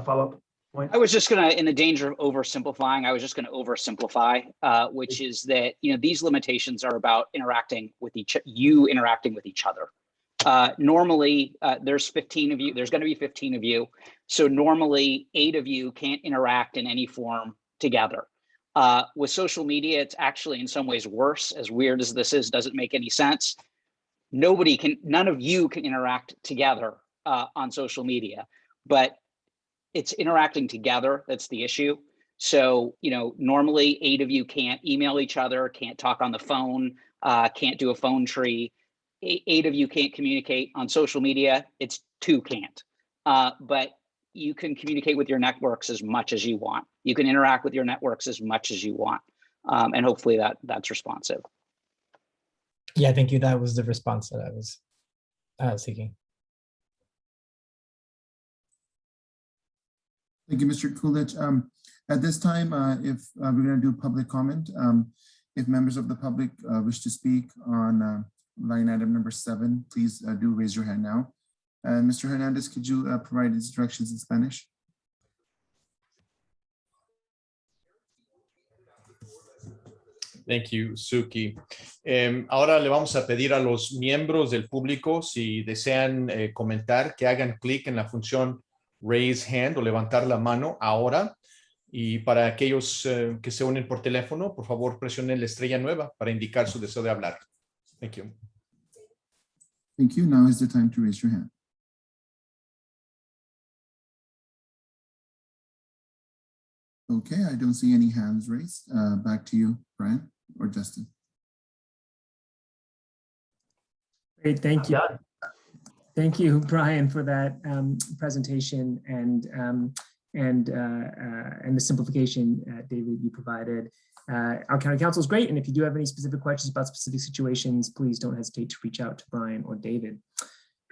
Speaker 8: follow-up point?
Speaker 7: I was just going to, in the danger of oversimplifying, I was just going to oversimplify, which is that these limitations are about interacting with each other. Normally, there's 15 of you. There's going to be 15 of you. So normally, 8 of you can't interact in any form together. With social media, it's actually in some ways worse. As weird as this is, doesn't make any sense. None of you can interact together on social media, but it's interacting together that's the issue. So, normally 8 of you can't email each other, can't talk on the phone, can't do a phone tree. 8 of you can't communicate on social media. It's 2 can't. But you can communicate with your networks as much as you want. You can interact with your networks as much as you want. And hopefully that's responsive.
Speaker 4: Yeah, thank you. That was the response that I was seeking.
Speaker 1: Thank you, Mr. Coolidge. At this time, if we're going to do public comment, if members of the public wish to speak on line item number 7, please do raise your hand now. And Mr. Hernandez, could you provide instructions in Spanish?
Speaker 2: Thank you, Suki. Ahora le vamos a pedir a los miembros del público, si desean comentar, que hagan clic en la función raise hand o levantar la mano ahora. Y para aquellos que se unen por teléfono, por favor, presionen la estrella nueva para indicar su deseo de hablar. Thank you.
Speaker 1: Thank you. Now is the time to raise your hand. Okay, I don't see any hands raised. Back to you, Brian or Justin.
Speaker 6: Great, thank you. Thank you, Brian, for that presentation and the simplification, David, you provided. Our county council is great, and if you do have any specific questions about specific situations, please don't hesitate to reach out to Brian or David.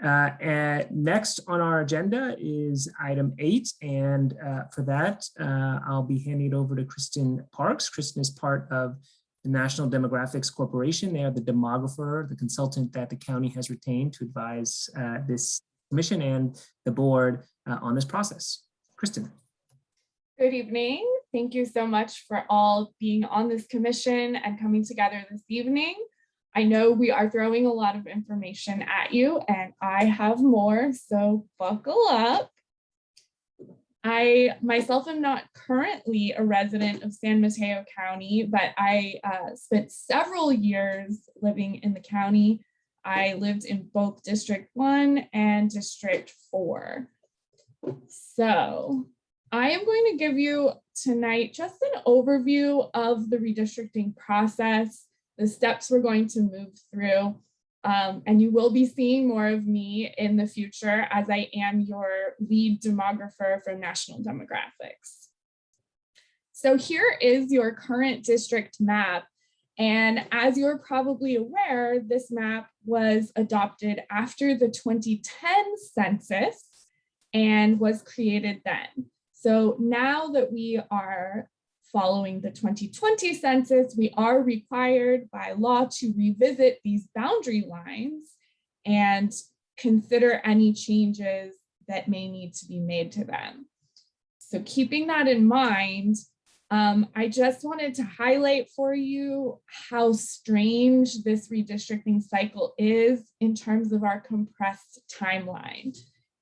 Speaker 6: Next on our agenda is item 8. And for that, I'll be handing it over to Kristen Parks. Kristen is part of the National Demographics Corporation. They are the demographer, the consultant that the county has retained to advise this commission and the board on this process. Kristen.
Speaker 18: Good evening. Thank you so much for all being on this commission and coming together this evening. I know we are throwing a lot of information at you, and I have more, so buckle up. I myself am not currently a resident of San Mateo County, but I spent several years living in the county. I lived in both District 1 and District 4. So I am going to give you tonight just an overview of the redistricting process, the steps we're going to move through, and you will be seeing more of me in the future as I am your lead demographer for National Demographics. So here is your current district map. And as you're probably aware, this map was adopted after the 2010 census and was created then. So now that we are following the 2020 census, we are required by law to revisit these boundary lines and consider any changes that may need to be made to them. So keeping that in mind, I just wanted to highlight for you how strange this redistricting cycle is in terms of our compressed timeline.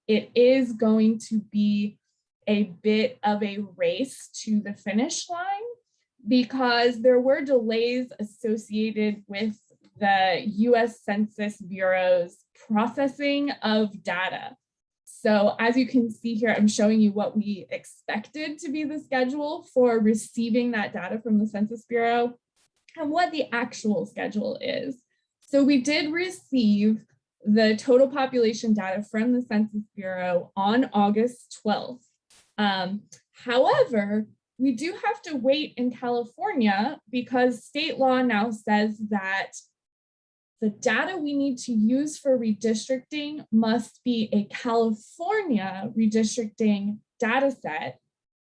Speaker 18: It is going to be a bit of a race to the finish line because there were delays associated with the US Census Bureau's processing of data. So as you can see here, I'm showing you what we expected to be the schedule for receiving that data from the Census Bureau and what the actual schedule is. So we did receive the total population data from the Census Bureau on August 12th. However, we do have to wait in California because state law now says that the data we need to use for redistricting must be a California redistricting data set.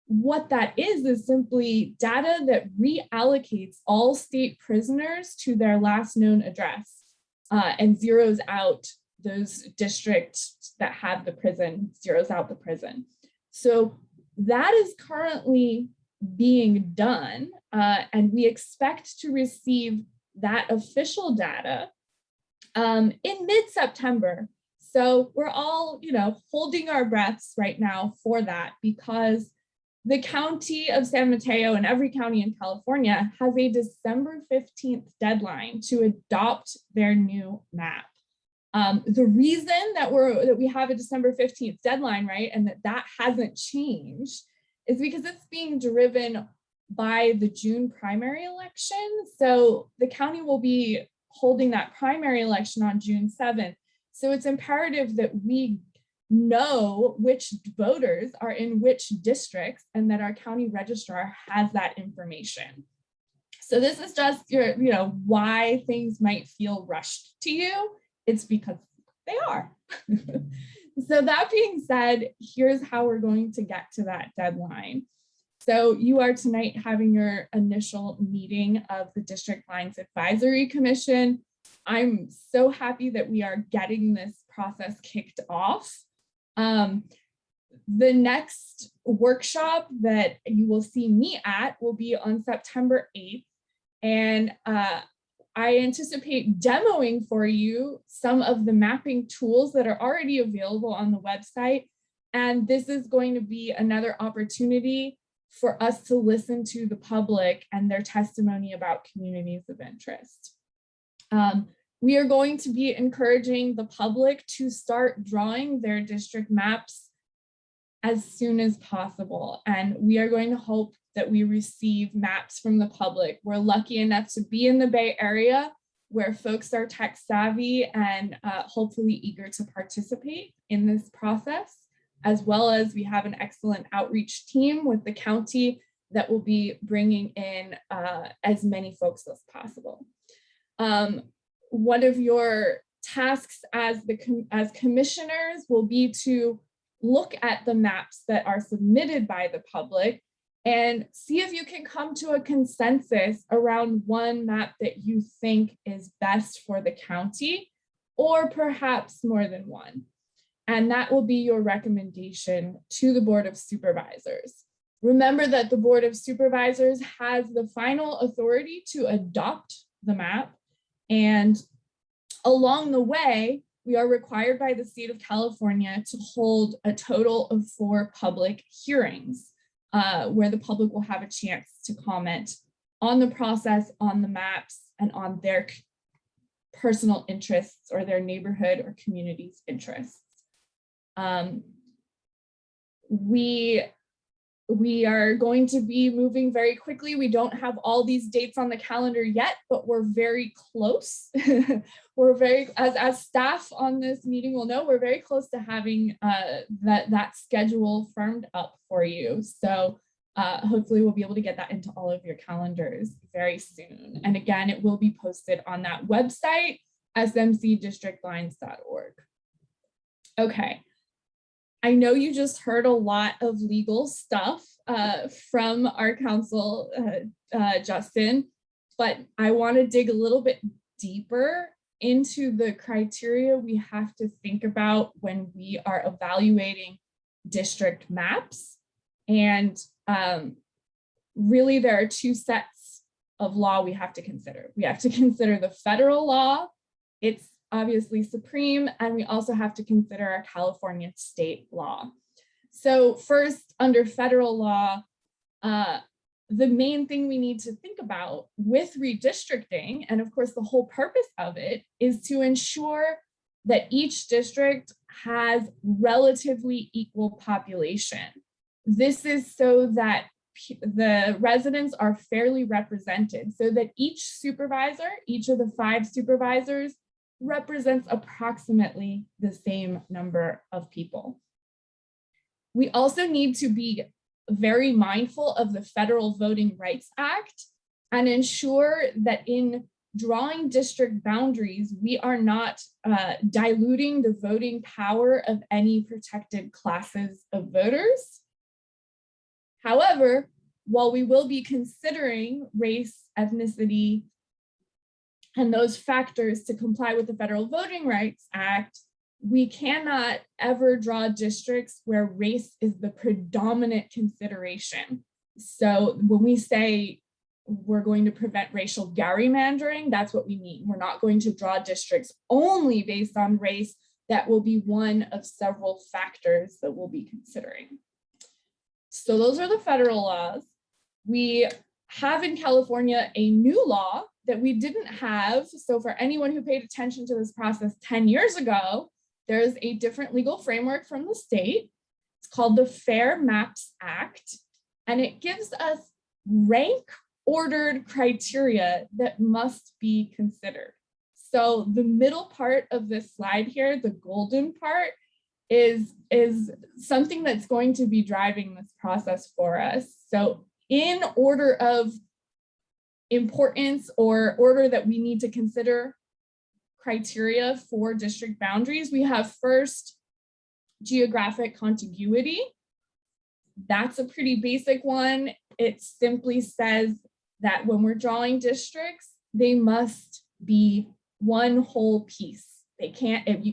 Speaker 18: What that is simply data that reallocates all state prisoners to their last known address and zeroes out those districts that have the prison, zeroes out the prison. So that is currently being done, and we expect to receive that official data in mid-September. So we're all, holding our breaths right now for that because the county of San Mateo and every county in California has a December 15th deadline to adopt their new map. The reason that we have a December 15th deadline, right, and that hasn't changed is because it's being driven by the June primary election. So the county will be holding that primary election on June 7th. So it's imperative that we know which voters are in which districts and that our county registrar has that information. So this is just why things might feel rushed to you. It's because they are. So that being said, here's how we're going to get to that deadline. So you are tonight having your initial meeting of the District Lines Advisory Commission. I'm so happy that we are getting this process kicked off. The next workshop that you will see me at will be on September 8th. And I anticipate demoing for you some of the mapping tools that are already available on the website. And this is going to be another opportunity for us to listen to the public and their testimony about communities of interest. We are going to be encouraging the public to start drawing their district maps as soon as possible. And we are going to hope that we receive maps from the public. We're lucky enough to be in the Bay Area where folks are tech savvy and hopefully eager to participate in this process, as well as we have an excellent outreach team with the county that will be bringing in as many folks as possible. One of your tasks as commissioners will be to look at the maps that are submitted by the public and see if you can come to a consensus around one map that you think is best for the county, or perhaps more than one. And that will be your recommendation to the Board of Supervisors. Remember that the Board of Supervisors has the final authority to adopt the map. And along the way, we are required by the state of California to hold a total of 4 public hearings where the public will have a chance to comment on the process, on the maps, and on their personal interests or their neighborhood or community's interests. We are going to be moving very quickly. We don't have all these dates on the calendar yet, but we're very close. As staff on this meeting will know, we're very close to having that schedule firmed up for you. So hopefully we'll be able to get that into all of your calendars very soon. And again, it will be posted on that website, smcdistrictlines.org. Okay. I know you just heard a lot of legal stuff from our counsel, Justin, but I want to dig a little bit deeper into the criteria we have to think about when we are evaluating district maps. And really, there are 2 sets of law we have to consider. We have to consider the federal law. It's obviously supreme, and we also have to consider our California state law. So first, under federal law, the main thing we need to think about with redistricting, and of course the whole purpose of it, is to ensure that each district has relatively equal population. This is so that the residents are fairly represented, so that each supervisor, each of the 5 supervisors, represents approximately the same number of people. We also need to be very mindful of the Federal Voting Rights Act and ensure that in drawing district boundaries, we are not diluting the voting power of any protected classes of voters. However, while we will be considering race, ethnicity, and those factors to comply with the Federal Voting Rights Act, we cannot ever draw districts where race is the predominant consideration. So when we say we're going to prevent racial gerrymandering, that's what we mean. We're not going to draw districts only based on race. That will be one of several factors that we'll be considering. So those are the federal laws. We have in California a new law that we didn't have. So for anyone who paid attention to this process 10 years ago, there's a different legal framework from the state. It's called the Fair Maps Act, and it gives us rank ordered criteria that must be considered. So the middle part of this slide here, the golden part, is something that's going to be driving this process for us. So in order of importance or order that we need to consider criteria for district boundaries, we have first geographic contiguity. That's a pretty basic one. It simply says that when we're drawing districts, they must be one whole piece. You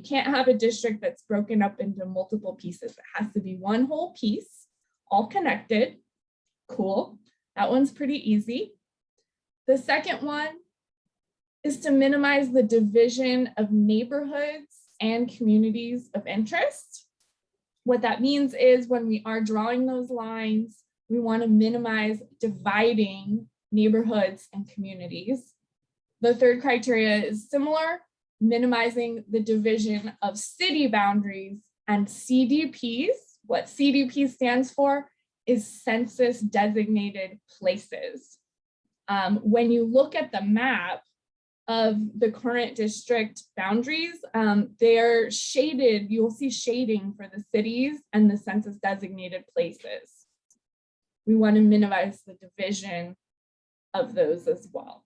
Speaker 18: can't have a district that's broken up into multiple pieces. It has to be one whole piece, all connected. Cool. That one's pretty easy. The second one is to minimize the division of neighborhoods and communities of interest. What that means is when we are drawing those lines, we want to minimize dividing neighborhoods and communities. The third criteria is similar, minimizing the division of city boundaries and CDPs. What CDP stands for is census designated places. When you look at the map of the current district boundaries, they're shaded. You will see shading for the cities and the census designated places. We want to minimize the division of those as well.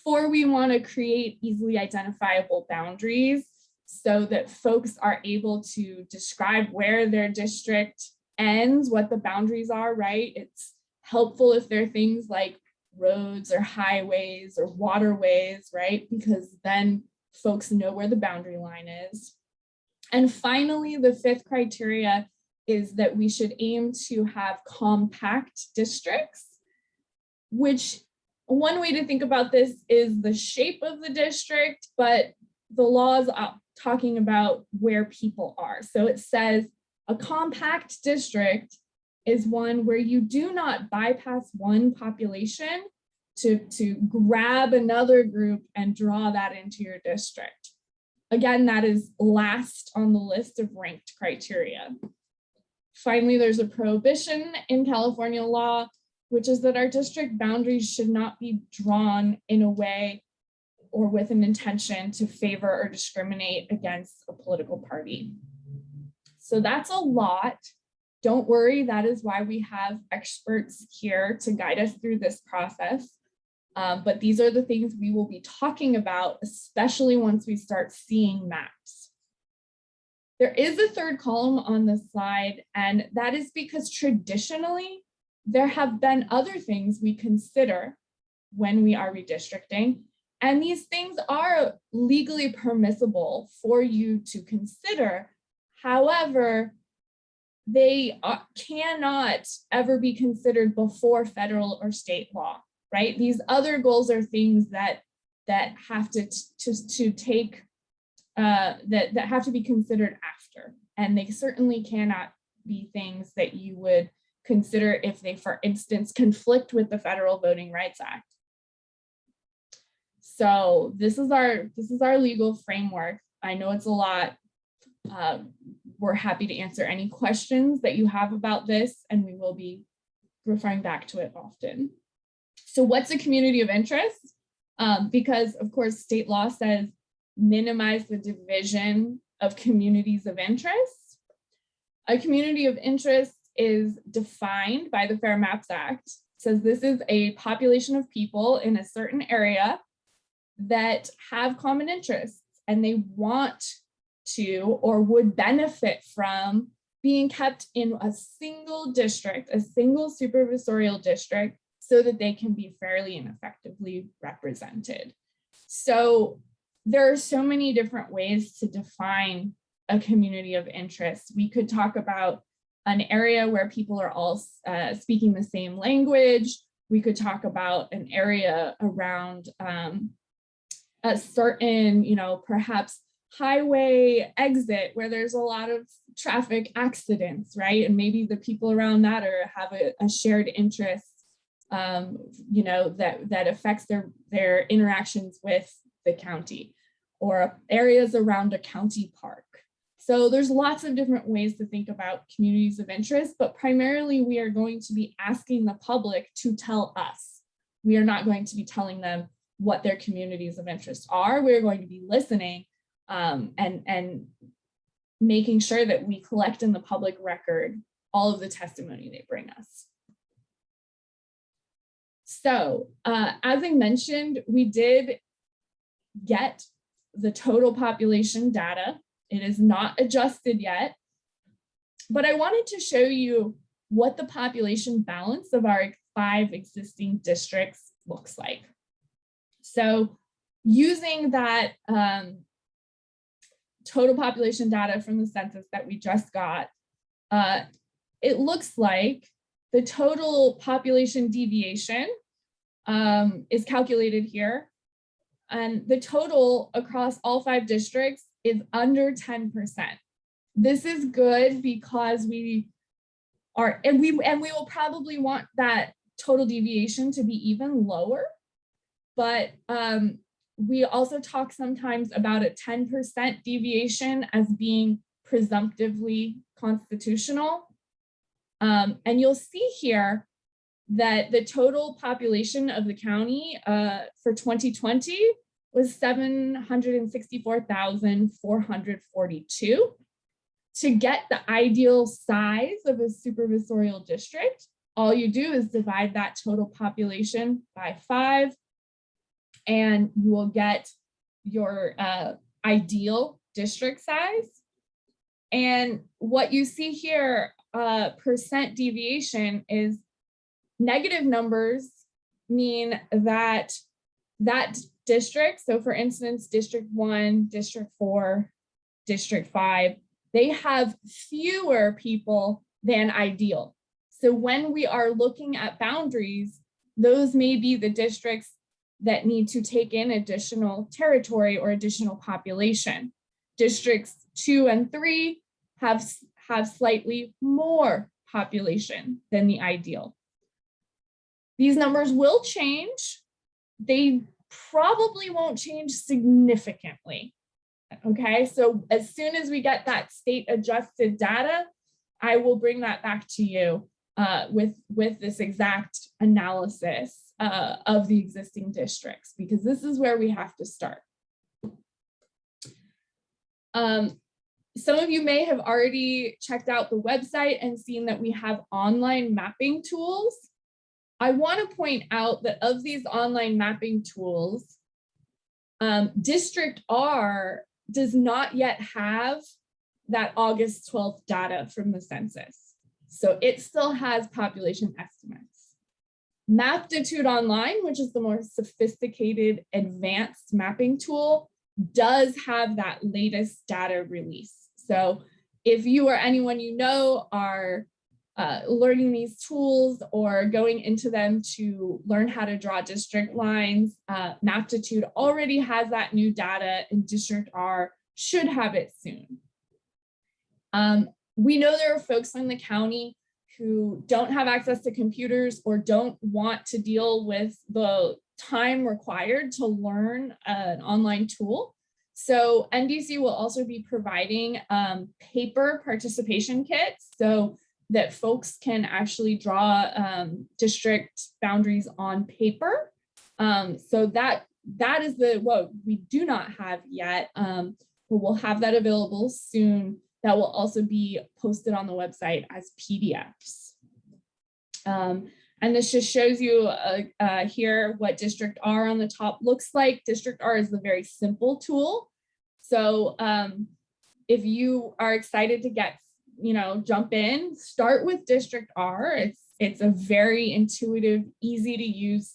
Speaker 18: 4, we want to create easily identifiable boundaries so that folks are able to describe where their district ends, what the boundaries are, right? It's helpful if there are things like roads or highways or waterways, right? Because then folks know where the boundary line is. And finally, the 5th criteria is that we should aim to have compact districts, which one way to think about this is the shape of the district, but the law is talking about where people are. So it says a compact district is one where you do not bypass one population to grab another group and draw that into your district. Again, that is last on the list of ranked criteria. Finally, there's a prohibition in California law, which is that our district boundaries should not be drawn in a way or with an intention to favor or discriminate against a political party. So that's a lot. Don't worry, that is why we have experts here to guide us through this process. But these are the things we will be talking about, especially once we start seeing maps. There is a 3rd column on the slide, and that is because traditionally, there have been other things we consider when we are redistricting, and these things are legally permissible for you to consider. However, they cannot ever be considered before federal or state law, right? These other goals are things that have to take that have to be considered after, and they certainly cannot be things that you would consider if they, for instance, conflict with the Federal Voting Rights Act. So this is our legal framework. I know it's a lot. We're happy to answer any questions that you have about this, and we will be referring back to it often. So what's a community of interest? Because of course, state law says minimize the division of communities of interest. A community of interest is defined by the Fair Maps Act. It says this is a population of people in a certain area that have common interests and they want to or would benefit from being kept in a single district, a single supervisorial district, so that they can be fairly and effectively represented. So there are so many different ways to define a community of interest. We could talk about an area where people are all speaking the same language. We could talk about an area around a certain, perhaps highway exit where there's a lot of traffic accidents, right? And maybe the people around that have a shared interest, that affects their interactions with the county, or areas around a county park. So there's lots of different ways to think about communities of interest, but primarily we are going to be asking the public to tell us. We are not going to be telling them what their communities of interest are. We're going to be listening and making sure that we collect in the public record all of the testimony they bring us. So as I mentioned, we did get the total population data. It is not adjusted yet, but I wanted to show you what the population balance of our 5 existing districts looks like. So using that total population data from the census that we just got, it looks like the total population deviation is calculated here. And the total across all 5 districts is under 10%. This is good because we will probably want that total deviation to be even lower. But we also talk sometimes about a 10% deviation as being presumptively constitutional. And you'll see here that the total population of the county for 2020 was 764,442. To get the ideal size of a supervisorial district, all you do is divide that total population by 5. and you will get your ideal district size. And what you see here, percent deviation, is negative numbers mean that that district, so for instance, District 1, District 4, District 5, they have fewer people than ideal. So when we are looking at boundaries, those may be the districts that need to take in additional territory or additional population. Districts 2 and 3 have slightly more population than the ideal. These numbers will change. They probably won't change significantly. Okay, so as soon as we get that state adjusted data, I will bring that back to you with this exact analysis of the existing districts, because this is where we have to start. Some of you may have already checked out the website and seen that we have online mapping tools. I want to point out that of these online mapping tools, District R does not yet have that August 12th data from the census. So it still has population estimates. Maptitude Online, which is the more sophisticated advanced mapping tool, does have that latest data release. So if you or anyone you know are learning these tools or going into them to learn how to draw district lines, Maptitude already has that new data, and District R should have it soon. We know there are folks in the county who don't have access to computers or don't want to deal with the time required to learn an online tool. So NDC will also be providing paper participation kits so that folks can actually draw district boundaries on paper. So that is what we do not have yet, but we'll have that available soon. That will also be posted on the website as PDFs. And this just shows you here what District R on the top looks like. District R is a very simple tool. So if you are excited to get, jump in, start with District R. It's a very intuitive, easy to use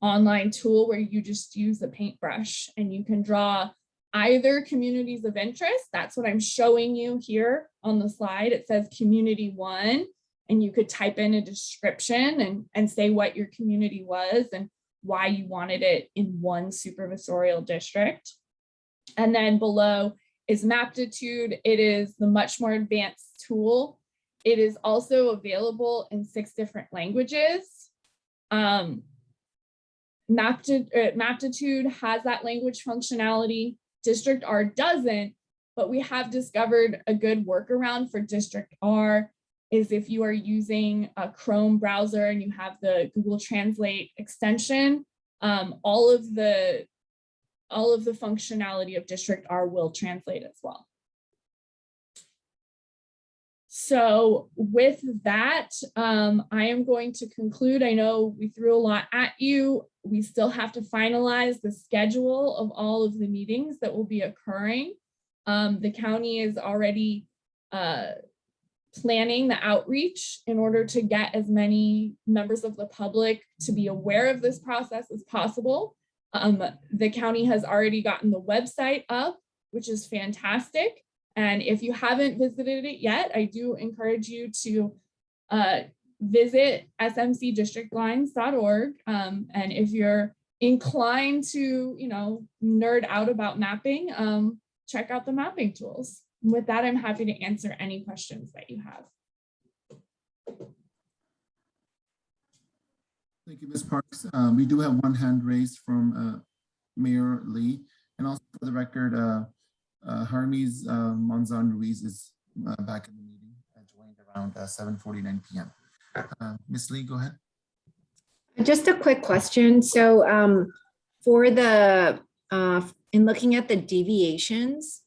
Speaker 18: online tool where you just use a paintbrush and you can draw either communities of interest. That's what I'm showing you here on the slide. It says Community 1, and you could type in a description and say what your community was and why you wanted it in one supervisorial district. And then below is Maptitude. It is the much more advanced tool. It is also available in 6 different languages. Maptitude has that language functionality. District R doesn't, but we have discovered a good workaround for District R is if you are using a Chrome browser and you have the Google Translate extension, all of the functionality of District R will translate as well. So with that, I am going to conclude. I know we threw a lot at you. We still have to finalize the schedule of all of the meetings that will be occurring. The county is already planning the outreach in order to get as many members of the public to be aware of this process as possible. The county has already gotten the website up, which is fantastic. And if you haven't visited it yet, I do encourage you to visit smcdistrictlines.org. And if you're inclined to, nerd out about mapping, check out the mapping tools. With that, I'm happy to answer any questions that you have.
Speaker 1: Thank you, Ms. Parks. We do have one hand raised from Mayor Lee, and also for the record, Hermes Monzon Ruiz is back in the meeting and joined around 7:49 p.m. Ms. Lee, go ahead.
Speaker 17: Just a quick question. So for the, in looking at the deviations,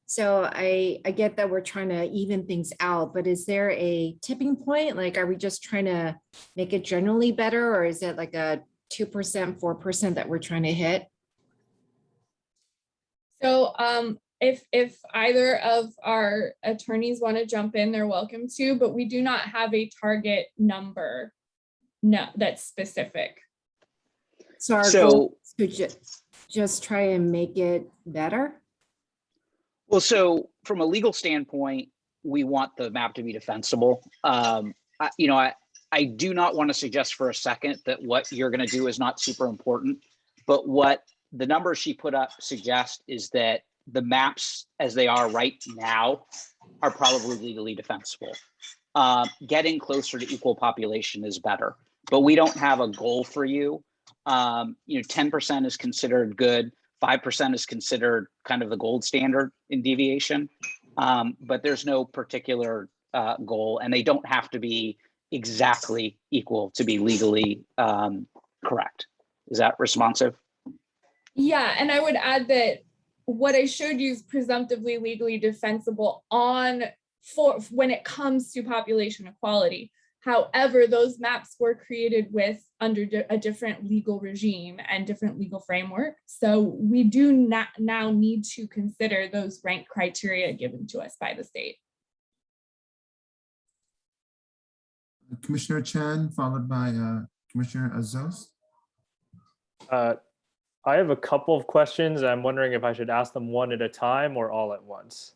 Speaker 17: so I get that we're trying to even things out, but is there a tipping point? Like, are we just trying to make it generally better, or is it like a 2%, 4% that we're trying to hit?
Speaker 18: So if either of our attorneys want to jump in, they're welcome to, but we do not have a target number that's specific.
Speaker 17: So our goal is to just try and make it better?
Speaker 7: Well, so from a legal standpoint, we want the map to be defensible. I do not want to suggest for a second that what you're going to do is not super important, but what the numbers she put up suggest is that the maps as they are right now are probably legally defensible. Getting closer to equal population is better, but we don't have a goal for you. 10% is considered good. 5% is considered kind of the gold standard in deviation, but there's no particular goal, and they don't have to be exactly equal to be legally correct. Is that responsive?
Speaker 18: Yeah, and I would add that what I showed you is presumptively legally defensible for when it comes to population equality. However, those maps were created under a different legal regime and different legal framework. So we do not now need to consider those rank criteria given to us by the state.
Speaker 1: Commissioner Chan, followed by Commissioner Azos.
Speaker 15: I have a couple of questions. I'm wondering if I should ask them one at a time or all at once.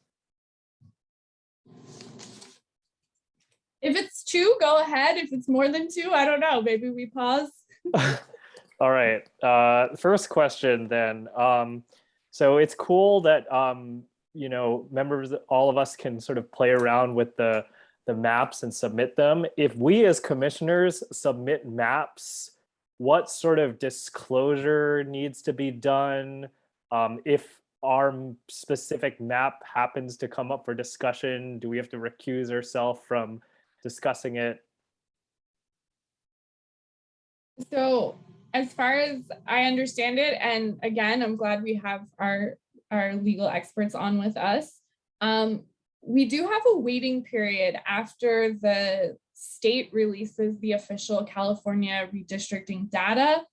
Speaker 18: If it's two, go ahead. If it's more than two, I don't know. Maybe we pause.
Speaker 15: All right. First question then. So it's cool that members, all of us can sort of play around with the maps and submit them. If we as commissioners submit maps, what sort of disclosure needs to be done? If our specific map happens to come up for discussion, do we have to recuse ourselves from discussing it?
Speaker 18: So as far as I understand it, and again, I'm glad we have our legal experts on with us. We do have a waiting period after the state releases the official California redistricting data.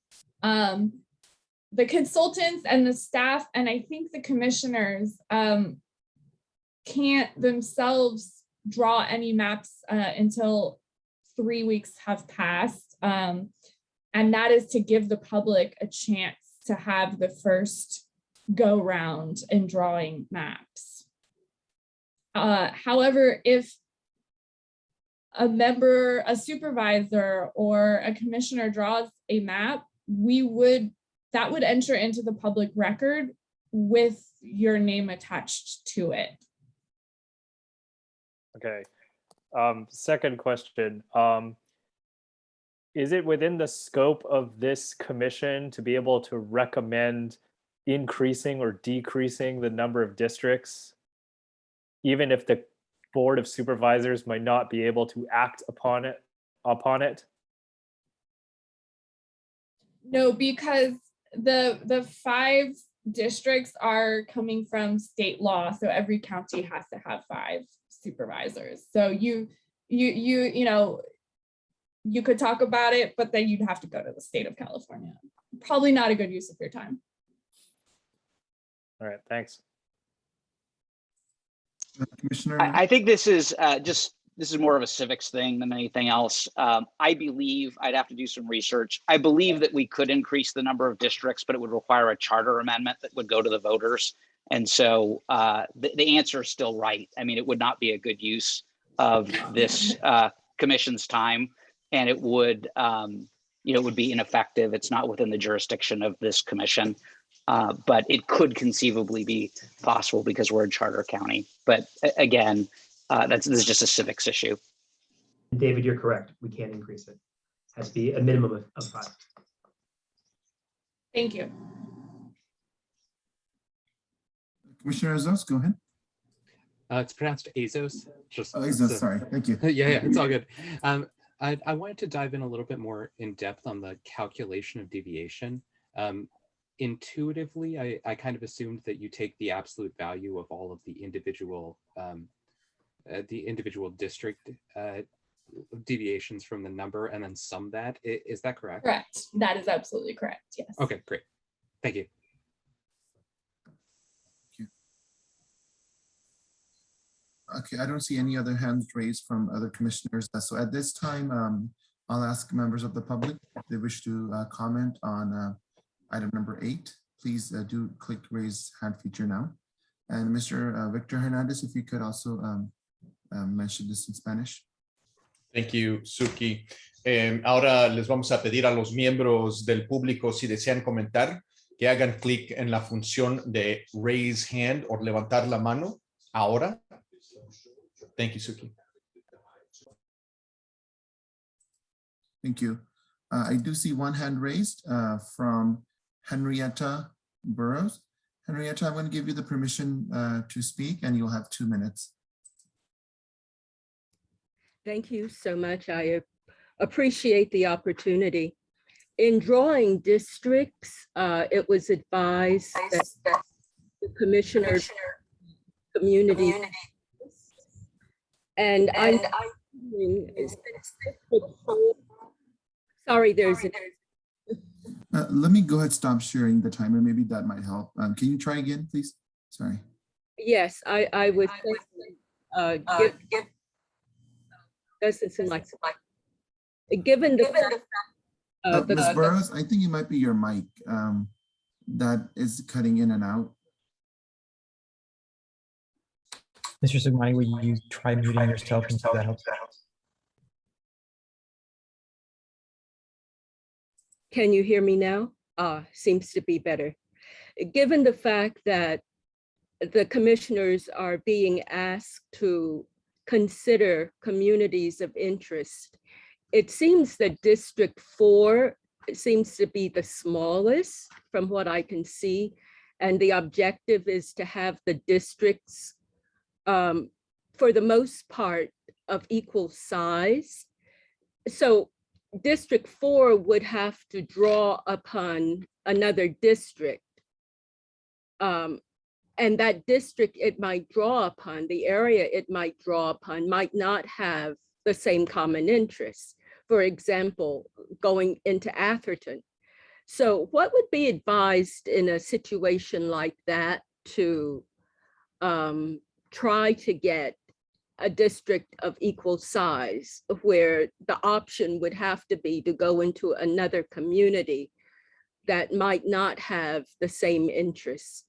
Speaker 18: The consultants and the staff, and I think the commissioners can't themselves draw any maps until 3 weeks have passed. And that is to give the public a chance to have the first go round in drawing maps. However, if a member, a supervisor, or a commissioner draws a map, that would enter into the public record with your name attached to it.
Speaker 15: Okay. Second question. Is it within the scope of this commission to be able to recommend increasing or decreasing the number of districts, even if the Board of Supervisors might not be able to act upon it?
Speaker 18: No, because the 5 districts are coming from state law, so every county has to have 5 supervisors. So you could talk about it, but then you'd have to go to the state of California. Probably not a good use of your time.
Speaker 15: All right, thanks.
Speaker 1: Commissioner,
Speaker 7: I think this is more of a civics thing than anything else. I believe I'd have to do some research. I believe that we could increase the number of districts, but it would require a charter amendment that would go to the voters. And so the answer is still right. I mean, it would not be a good use of this commission's time, and it would, it would be ineffective. It's not within the jurisdiction of this commission. But it could conceivably be possible because we're in Charter County. But again, this is just a civics issue.
Speaker 8: David, you're correct. We can't increase it. It has to be a minimum of 5.
Speaker 18: Thank you.
Speaker 1: Commissioner Azos, go ahead.
Speaker 12: It's pronounced Azos.
Speaker 1: Azos, sorry. Thank you.
Speaker 12: Yeah, it's all good. I wanted to dive in a little bit more in depth on the calculation of deviation. Intuitively, I kind of assumed that you take the absolute value of all of the individual district deviations from the number and then sum that. Is that correct?
Speaker 18: Correct. That is absolutely correct. Yes.
Speaker 12: Okay, great. Thank you.
Speaker 1: Okay, I don't see any other hands raised from other commissioners. So at this time, I'll ask members of the public if they wish to comment on item number 8. Please do click raise hand feature now. And Mr. Victor Hernandez, if you could also mention this in Spanish.
Speaker 2: Thank you, Suki. Ahora les vamos a pedir a los miembros del público, si desean comentar, que hagan clic en la función de raise hand o levantar la mano ahora. Thank you, Suki.
Speaker 1: Thank you. I do see one hand raised from Henrietta Burrows. Henrietta, I'm going to give you the permission to speak, and you'll have 2 minutes.
Speaker 19: Thank you so much. I appreciate the opportunity. In drawing districts, it was advised that the commissioners community and I'm sorry, there's a
Speaker 1: let me go ahead, stop sharing the timer. Maybe that might help. Can you try again, please? Sorry.
Speaker 19: Yes, I would give doesn't seem like given the
Speaker 1: Ms. Burrows, I think it might be your mic that is cutting in and out.
Speaker 4: Mr. Sugmani, will you try muting yourself and see if that helps?
Speaker 19: Can you hear me now? Seems to be better. Given the fact that the commissioners are being asked to consider communities of interest, it seems that District 4 seems to be the smallest from what I can see. And the objective is to have the districts, for the most part, of equal size. So District 4 would have to draw upon another district. And that district it might draw upon, the area it might draw upon, might not have the same common interests. For example, going into Atherton. So what would be advised in a situation like that to try to get a district of equal size, where the option would have to be to go into another community that might not have the same interests?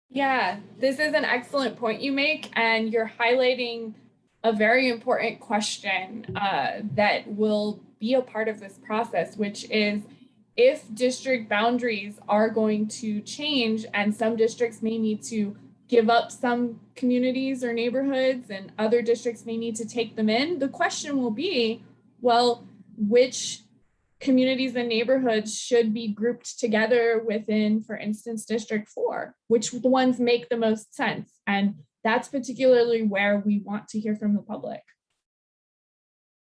Speaker 18: Yeah, this is an excellent point you make, and you're highlighting a very important question that will be a part of this process, which is if district boundaries are going to change and some districts may need to give up some communities or neighborhoods and other districts may need to take them in, the question will be, well, which communities and neighborhoods should be grouped together within, for instance, District 4, which ones make the most sense? And that's particularly where we want to hear from the public.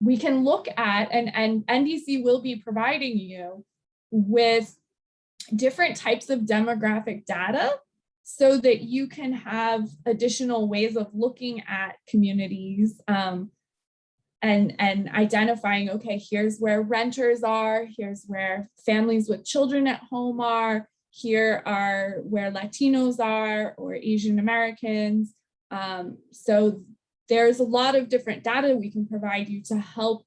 Speaker 18: We can look at, and NDC will be providing you with different types of demographic data so that you can have additional ways of looking at communities and identifying, okay, here's where renters are, here's where families with children at home are, here are where Latinos are or Asian Americans. So there's a lot of different data we can provide you to help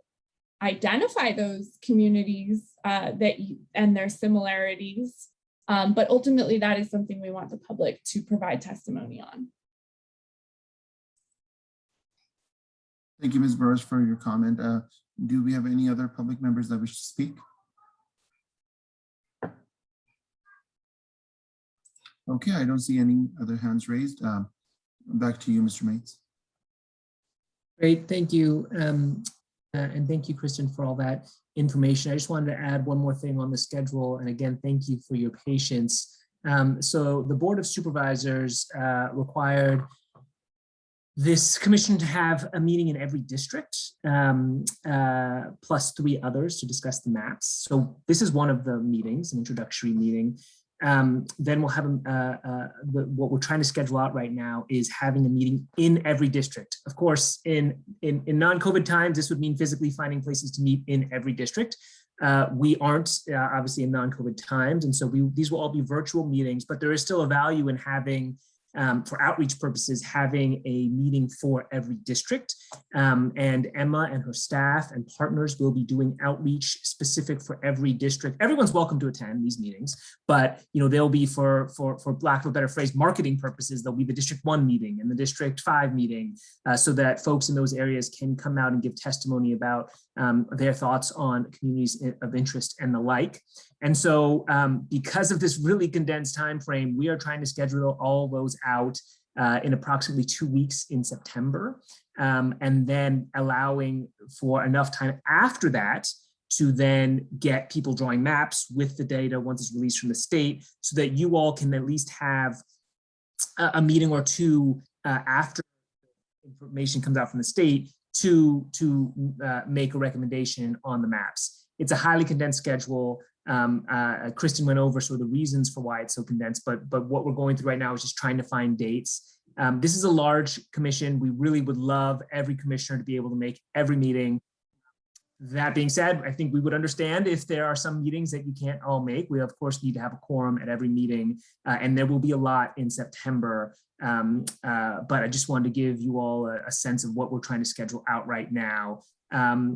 Speaker 18: identify those communities and their similarities. But ultimately, that is something we want the public to provide testimony on.
Speaker 1: Thank you, Ms. Burris, for your comment. Do we have any other public members that wish to speak? Okay, I don't see any other hands raised. Back to you, Mr. Mates.
Speaker 6: Great, thank you. And thank you, Kristen, for all that information. I just wanted to add one more thing on the schedule. And again, thank you for your patience. So the Board of Supervisors required this commission to have a meeting in every district, plus 3 others to discuss the maps. So this is one of the meetings, an introductory meeting. Then we'll have what we're trying to schedule out right now is having a meeting in every district. Of course, in non-COVID times, this would mean physically finding places to meet in every district. We aren't obviously in non-COVID times, and so these will all be virtual meetings, but there is still a value in having, for outreach purposes, having a meeting for every district. And Emma and her staff and partners will be doing outreach specific for every district. Everyone's welcome to attend these meetings, but they'll be for lack of a better phrase, marketing purposes. There'll be the District 1 meeting and the District 5 meeting, so that folks in those areas can come out and give testimony about their thoughts on communities of interest and the like. And so because of this really condensed time frame, we are trying to schedule all those out in approximately 2 weeks in September, and then allowing for enough time after that to then get people drawing maps with the data once it's released from the state, so that you all can at least have a meeting or two after information comes out from the state to make a recommendation on the maps. It's a highly condensed schedule. Kristen went over sort of the reasons for why it's so condensed, but what we're going through right now is just trying to find dates. This is a large commission. We really would love every commissioner to be able to make every meeting. That being said, I think we would understand if there are some meetings that you can't all make. We of course need to have a quorum at every meeting, and there will be a lot in September. But I just wanted to give you all a sense of what we're trying to schedule out right now.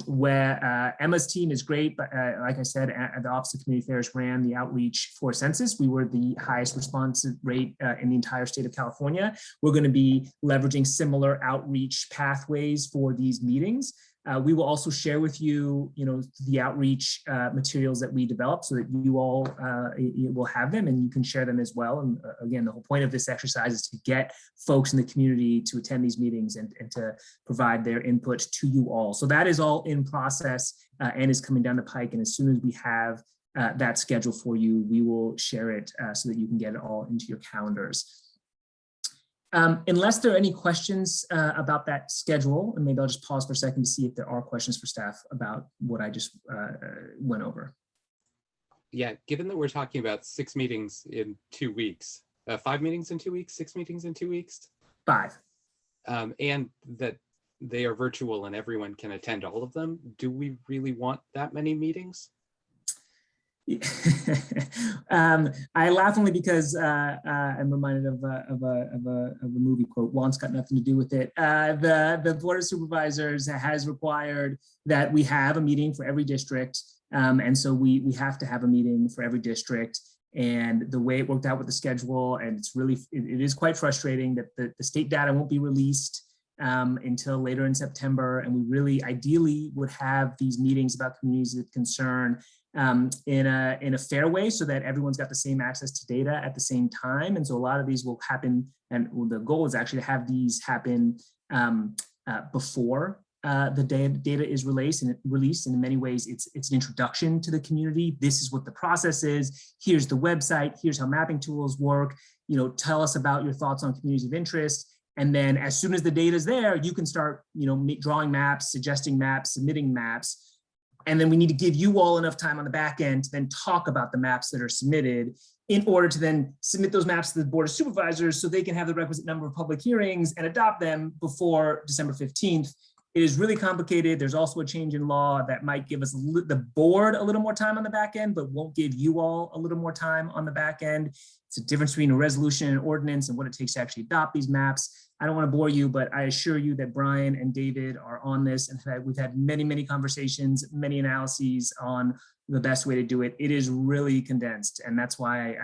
Speaker 6: Where Emma's team is great, but like I said, at the Office of Community Affairs ran the outreach for census. We were the highest response rate in the entire state of California. We're going to be leveraging similar outreach pathways for these meetings. We will also share with you, the outreach materials that we develop, so that you all will have them and you can share them as well. And again, the whole point of this exercise is to get folks in the community to attend these meetings and to provide their input to you all. So that is all in process and is coming down the pike. And as soon as we have that schedule for you, we will share it so that you can get it all into your calendars. Unless there are any questions about that schedule, and maybe I'll just pause for a second to see if there are questions for staff about what I just went over.
Speaker 12: Yeah, given that we're talking about 6 meetings in 2 weeks, 5 meetings in 2 weeks, 6 meetings in 2 weeks?
Speaker 6: 5.
Speaker 12: And that they are virtual and everyone can attend all of them, do we really want that many meetings?
Speaker 6: I laugh only because I'm reminded of a movie quote. Want's got nothing to do with it. The Board of Supervisors has required that we have a meeting for every district, and so we have to have a meeting for every district. And the way it worked out with the schedule, and it is quite frustrating that the state data won't be released until later in September, and we really ideally would have these meetings about communities of concern in a fair way, so that everyone's got the same access to data at the same time. And so a lot of these will happen, and the goal is actually to have these happen before the data is released. And in many ways, it's an introduction to the community. This is what the process is. Here's the website. Here's how mapping tools work. Tell us about your thoughts on communities of interest. And then as soon as the data is there, you can start, drawing maps, suggesting maps, submitting maps. And then we need to give you all enough time on the back end to then talk about the maps that are submitted in order to then submit those maps to the Board of Supervisors so they can have the requisite number of public hearings and adopt them before December 15th. It is really complicated. There's also a change in law that might give us the board a little more time on the back end, but won't give you all a little more time on the back end. It's a difference between a resolution and ordinance and what it takes to actually adopt these maps. I don't want to bore you, but I assure you that Brian and David are on this, and we've had many, many conversations, many analyses on the best way to do it. It is really condensed, and that's why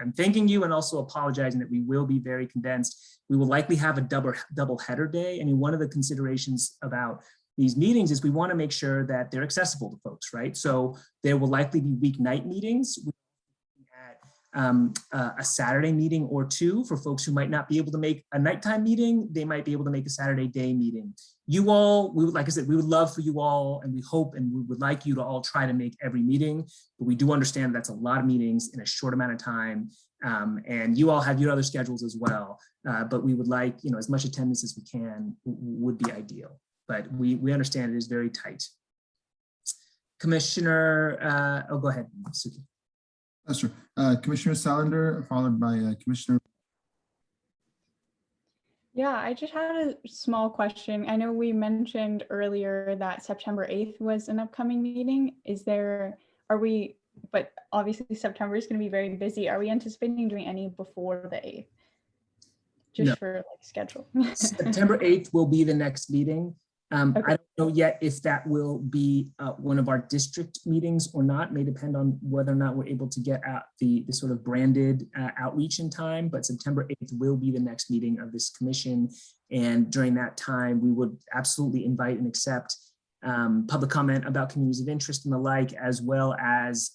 Speaker 6: I'm thanking you and also apologizing that we will be very condensed. We will likely have a double header day. I mean, one of the considerations about these meetings is we want to make sure that they're accessible to folks, right? So there will likely be weeknight meetings. A Saturday meeting or two for folks who might not be able to make a nighttime meeting. They might be able to make a Saturday day meeting. You all, like I said, we would love for you all, and we hope and we would like you to all try to make every meeting, but we do understand that's a lot of meetings in a short amount of time. And you all have your other schedules as well. But we would like, as much attendance as we can would be ideal, but we understand it is very tight. Commissioner, go ahead, Suki.
Speaker 1: That's true. Commissioner Salander, followed by Commissioner.
Speaker 3: Yeah, I just had a small question. I know we mentioned earlier that September 8th was an upcoming meeting. But obviously September is going to be very busy. Are we anticipating doing any before the 8th? Just
Speaker 6: No.
Speaker 3: for like schedule.
Speaker 6: September 8th will be the next meeting. I don't know yet if that will be one of our district meetings or not. May depend on whether or not we're able to get out the sort of branded outreach in time, but September 8th will be the next meeting of this commission. And during that time, we would absolutely invite and accept public comment about communities of interest and the like, as well as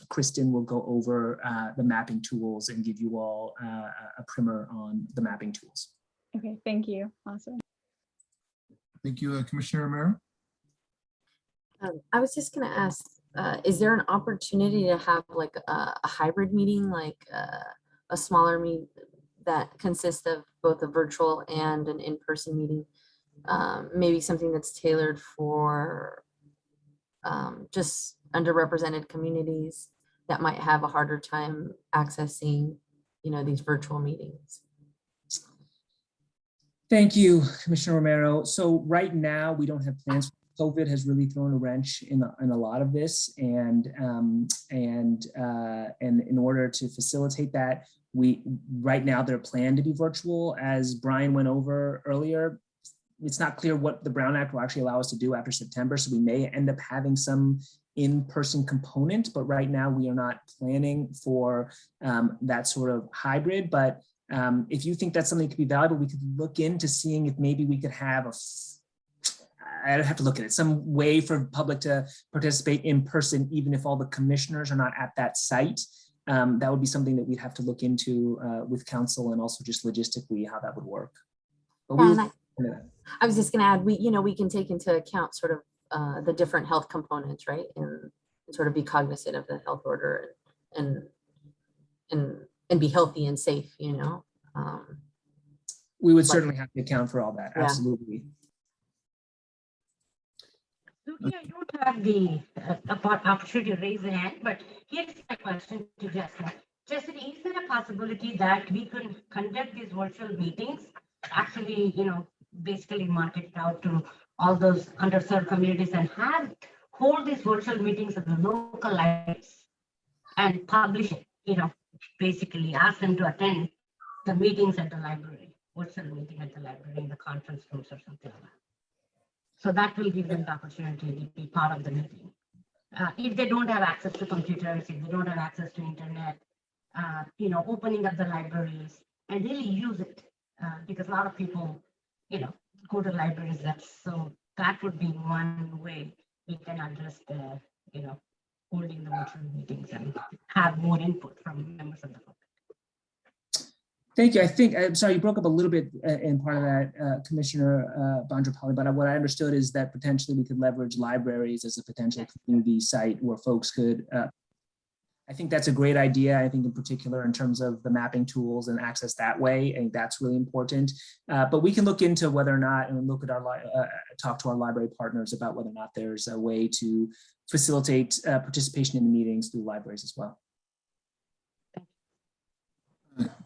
Speaker 6: Kristen will go over the mapping tools and give you all a primer on the mapping tools.
Speaker 3: Okay, thank you. Awesome.
Speaker 1: Thank you, Commissioner Romero.
Speaker 5: I was just going to ask, is there an opportunity to have like a hybrid meeting, like a smaller meeting that consists of both a virtual and an in-person meeting? Maybe something that's tailored for just underrepresented communities that might have a harder time accessing, these virtual meetings.
Speaker 6: Thank you, Commissioner Romero. So right now we don't have plans. COVID has really thrown a wrench in a lot of this, and in order to facilitate that, right now they're planned to be virtual. As Brian went over earlier, it's not clear what the Brown Act will actually allow us to do after September, so we may end up having some in-person component, but right now we are not planning for that sort of hybrid. But if you think that's something that could be valuable, we could look into seeing if maybe we could have I'd have to look at it, some way for public to participate in person, even if all the commissioners are not at that site. That would be something that we'd have to look into with council, and also just logistically how that would work. But
Speaker 5: I was just going to add, we can take into account sort of the different health components, right, and sort of be cognizant of the health order and be healthy and safe.
Speaker 6: We would certainly have to account for all that.
Speaker 5: Yeah.
Speaker 6: Absolutely.
Speaker 16: Suki, I don't have the opportunity to raise a hand, but here's my question to Justin. Justin, is there a possibility that we could conduct these virtual meetings, actually, basically market it out to all those underserved communities and hold these virtual meetings at the local libraries and publish it, basically ask them to attend the meetings at the library, virtual meeting at the library in the conference rooms or something like that. So that will give them the opportunity to be part of the meeting. If they don't have access to computers, if they don't have access to internet, opening up the libraries and really use it, because a lot of people, go to libraries. So that would be one way we can address the, holding the virtual meetings and have more input from members of the public.
Speaker 6: Thank you. I'm sorry, you broke up a little bit in part of that, Commissioner Bondrapalli, but what I understood is that potentially we could leverage libraries as a potential community site where folks could, I think that's a great idea. I think in particular in terms of the mapping tools and access that way, I think that's really important. But we can look into whether or not, and look at talk to our library partners about whether or not there's a way to facilitate participation in the meetings through libraries as well.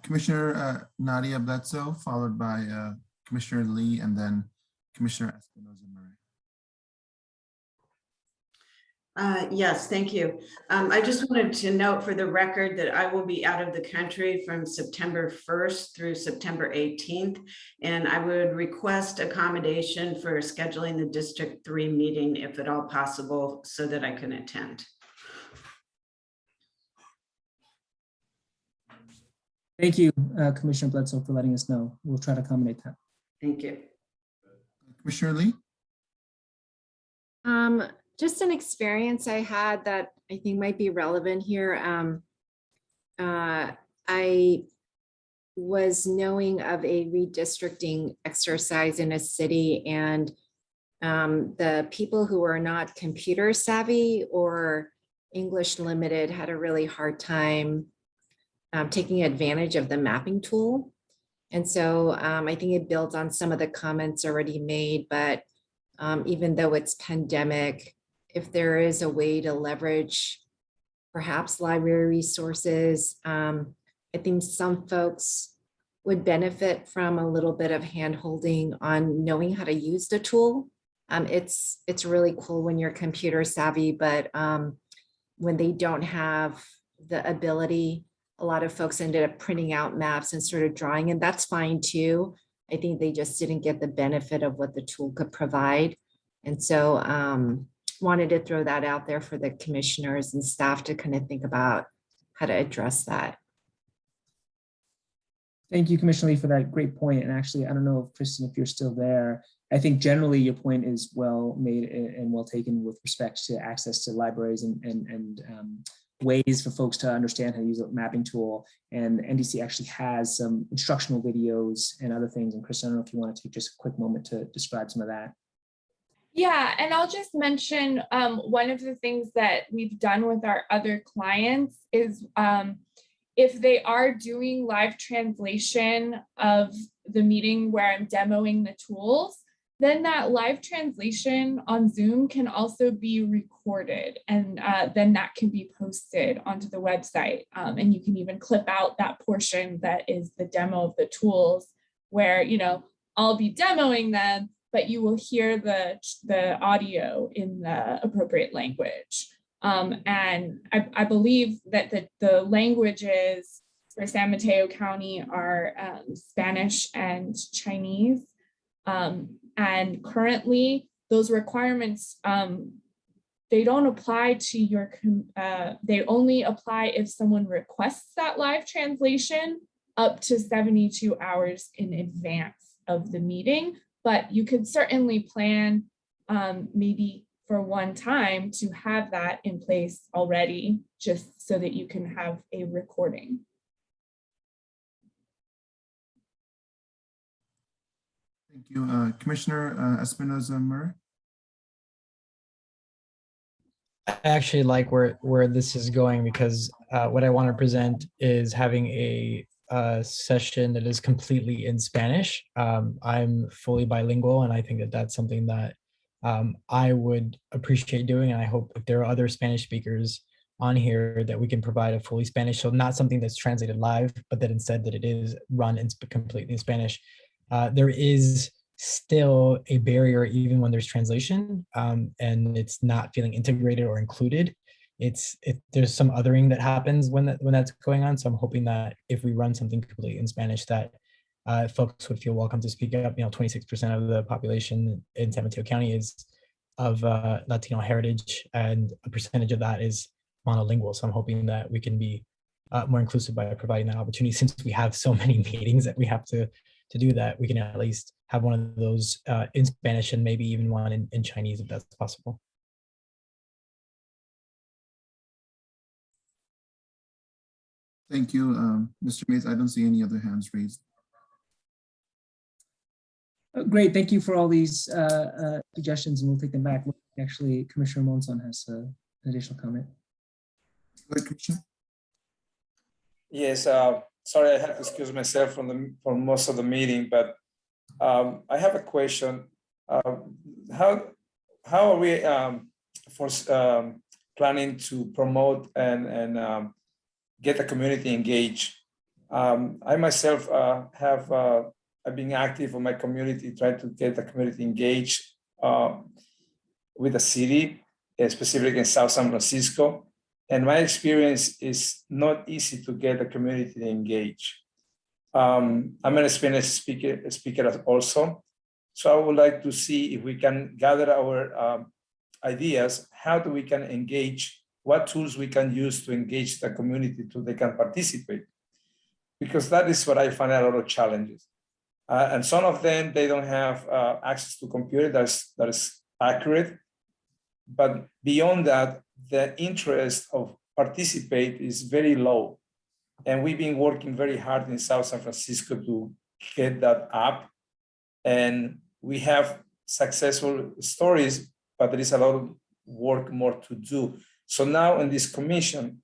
Speaker 1: Commissioner Nadia Bledsoe, followed by Commissioner Lee, and then Commissioner Espinoza-Murray.
Speaker 20: Yes, thank you. I just wanted to note for the record that I will be out of the country from September 1st through September 18th, and I would request accommodation for scheduling the District 3 meeting, if at all possible, so that I can attend.
Speaker 6: Thank you, Commissioner Bledsoe, for letting us know. We'll try to accommodate that.
Speaker 20: Thank you.
Speaker 1: Commissioner Lee?
Speaker 17: Just an experience I had that I think might be relevant here. I was knowing of a redistricting exercise in a city, and the people who are not computer savvy or English limited had a really hard time taking advantage of the mapping tool. And so I think it builds on some of the comments already made, but even though it's pandemic, if there is a way to leverage perhaps library resources. I think some folks would benefit from a little bit of hand-holding on knowing how to use the tool. It's really cool when you're computer savvy, but when they don't have the ability, a lot of folks ended up printing out maps and sort of drawing, and that's fine too. I think they just didn't get the benefit of what the tool could provide. And so wanted to throw that out there for the commissioners and staff to kind of think about how to address that.
Speaker 6: Thank you, Commissioner Lee, for that great point. And actually, I don't know if Kristen, if you're still there, I think generally your point is well made and well taken with respect to access to libraries and ways for folks to understand how to use a mapping tool. And NDC actually has some instructional videos and other things. And Kristen, I don't know if you want to take just a quick moment to describe some of that.
Speaker 18: Yeah, and I'll just mention one of the things that we've done with our other clients is if they are doing live translation of the meeting where I'm demoing the tools, then that live translation on Zoom can also be recorded, and then that can be posted onto the website. And you can even clip out that portion that is the demo of the tools where, you know, I'll be demoing them, but you will hear the audio in the appropriate language. And I believe that the languages for San Mateo County are Spanish and Chinese. And currently those requirements, they don't apply to your, they only apply if someone requests that live translation up to 72 hours in advance of the meeting. But you could certainly plan maybe for one time to have that in place already, just so that you can have a recording.
Speaker 1: Thank you. Commissioner Espinoza-Murray.
Speaker 4: I actually like where this is going, because what I want to present is having a session that is completely in Spanish. I'm fully bilingual, and I think that that's something that I would appreciate doing. And I hope if there are other Spanish speakers on here that we can provide a fully Spanish, so not something that's translated live, but that instead that it is run in completely in Spanish. There is still a barrier even when there's translation, and it's not feeling integrated or included. There's some othering that happens when that's going on. So I'm hoping that if we run something completely in Spanish, that folks would feel welcome to speak up. 26% of the population in San Mateo County is of Latino heritage, and a percentage of that is monolingual. So I'm hoping that we can be more inclusive by providing that opportunity. Since we have so many meetings that we have to do that, we can at least have one of those in Spanish and maybe even one in Chinese if that's possible.
Speaker 1: Thank you, Mr. Mays. I don't see any other hands raised.
Speaker 6: Great, thank you for all these suggestions, and we'll take them back. Actually, Commissioner Monson has an additional comment.
Speaker 1: Go ahead, Commissioner.
Speaker 11: Yes, sorry, I have to excuse myself from most of the meeting, but I have a question. How are we planning to promote and get the community engaged? I myself I've been active in my community, trying to get the community engaged with the city, specifically in South San Francisco. And my experience is not easy to get the community engaged. I'm a Spanish speaker also. So I would like to see if we can gather our ideas, how we can engage, what tools we can use to engage the community so they can participate. Because that is what I find a lot of challenges. And some of them, they don't have access to computer that is accurate. But beyond that, the interest of participate is very low. And we've been working very hard in South San Francisco to get that up. And we have successful stories, but there is a lot of work more to do. So now in this commission,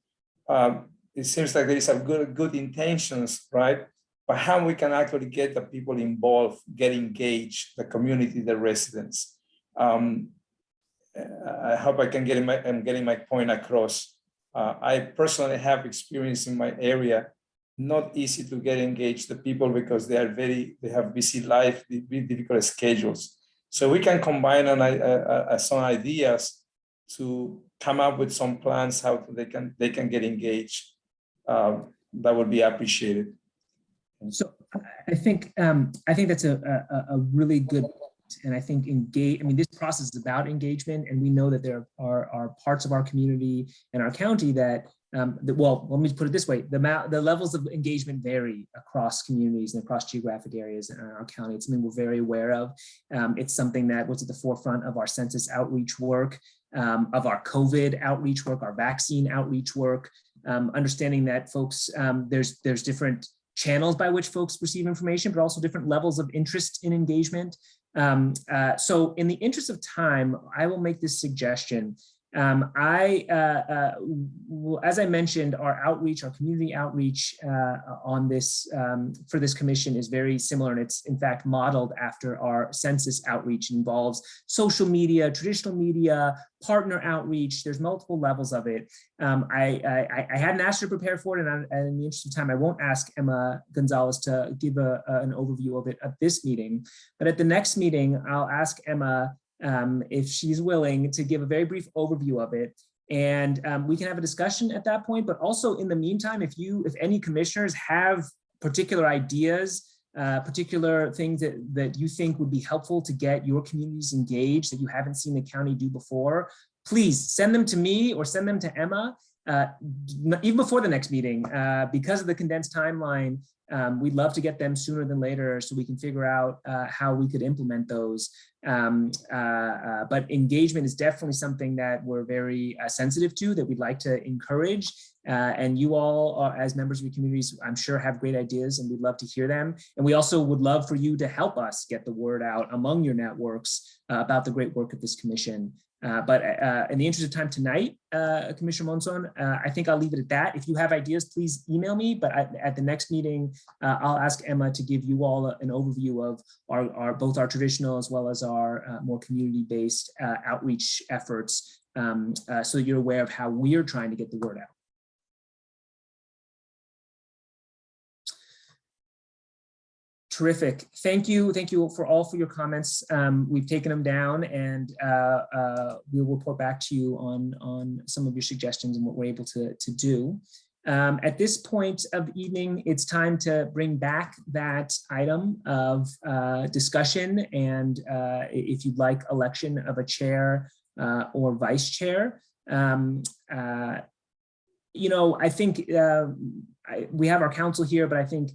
Speaker 11: it seems like there is a good intentions, right? But how we can actually get the people involved, get engaged, the community, the residents. I hope I can I'm getting my point across. I personally have experience in my area, not easy to get engaged the people because they have busy life, very difficult schedules. So we can combine some ideas to come up with some plans how they can get engaged. That would be appreciated.
Speaker 6: So I think that's a really good point. And I think this process is about engagement, and we know that there are parts of our community and our county that, well, let me put it this way, the levels of engagement vary across communities and across geographic areas in our county. It's something we're very aware of. It's something that was at the forefront of our census outreach work, of our COVID outreach work, our vaccine outreach work, understanding that folks, there's different channels by which folks receive information, but also different levels of interest in engagement. So in the interest of time, I will make this suggestion. As I mentioned, our outreach, our community outreach on this for this commission is very similar, and it's in fact modeled after our census outreach. It involves social media, traditional media, partner outreach. There's multiple levels of it. I hadn't asked her to prepare for it, and in the interest of time, I won't ask Emma Gonzalez to give an overview of it at this meeting. But at the next meeting, I'll ask Emma if she's willing to give a very brief overview of it, and we can have a discussion at that point. But also in the meantime, if any commissioners have particular ideas, particular things that you think would be helpful to get your communities engaged that you haven't seen the county do before, please send them to me or send them to Emma, even before the next meeting. Because of the condensed timeline, we'd love to get them sooner than later so we can figure out how we could implement those. But engagement is definitely something that we're very sensitive to, that we'd like to encourage. And you all, as members of your communities, I'm sure have great ideas, and we'd love to hear them. And we also would love for you to help us get the word out among your networks about the great work of this commission. But in the interest of time tonight, Commissioner Monzon, I think I'll leave it at that. If you have ideas, please email me. But at the next meeting, I'll ask Emma to give you all an overview of both our traditional as well as our more community-based outreach efforts, so you're aware of how we're trying to get the word out. Terrific. Thank you. Thank you for your comments. We've taken them down, and we'll report back to you on some of your suggestions and what we're able to do. At this point of the evening, it's time to bring back that item of discussion, and if you'd like, election of a chair or vice chair. I think we have our council here, but I think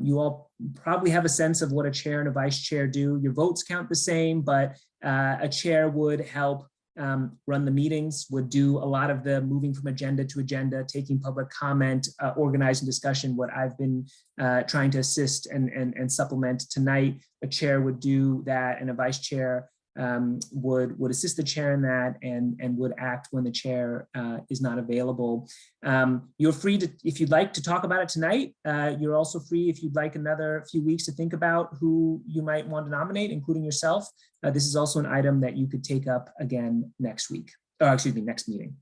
Speaker 6: you all probably have a sense of what a chair and a vice chair do. Your votes count the same, but a chair would help run the meetings, would do a lot of the moving from agenda to agenda, taking public comment, organizing discussion, what I've been trying to assist and supplement tonight. A chair would do that, and a vice chair would assist the chair in that and would act when the chair is not available. You're free to, if you'd like to talk about it tonight, you're also free if you'd like another few weeks to think about who you might want to nominate, including yourself. This is also an item that you could take up again next week, next meeting.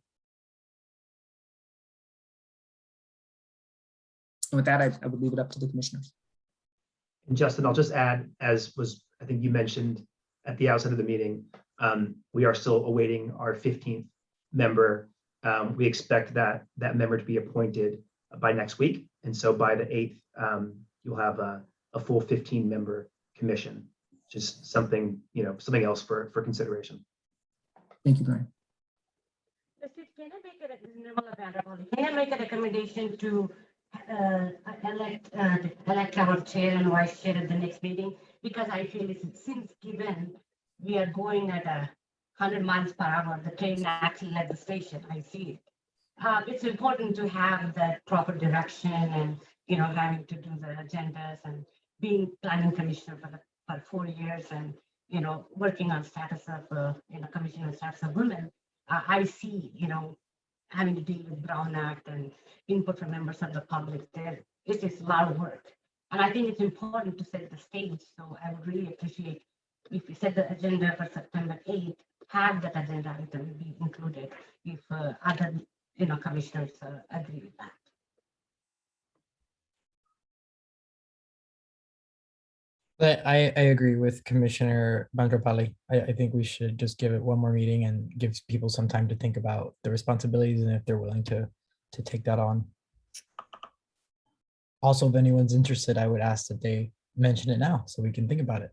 Speaker 6: And with that, I would leave it up to the commissioners.
Speaker 8: And Justin, I'll just add, as was, I think you mentioned at the outset of the meeting, we are still awaiting our 15th member. We expect that member to be appointed by next week. And so by the 8th, you'll have a full 15-member commission, just something else for consideration.
Speaker 6: Thank you, Brian.
Speaker 16: Can I make a recommendation to elect our chair and vice chair at the next meeting? Because I feel since given we are going at 100 miles per hour, the train actually at the station, I see it. It's important to have that proper direction and, having to do the agendas and being planning commissioner for 4 years and, working on status of, commissioner status of women. I see, having to deal with Brown Act and input from members of the public there. It's just a lot of work. And I think it's important to set the stage. So I would really appreciate if we set the agenda for September 8th, have that agenda item be included. If other commissioners agree with that.
Speaker 4: But I agree with Commissioner Bandropali. I think we should just give it one more meeting and give people some time to think about the responsibilities and if they're willing to take that on. Also, if anyone's interested, I would ask that they mention it now so we can think about it.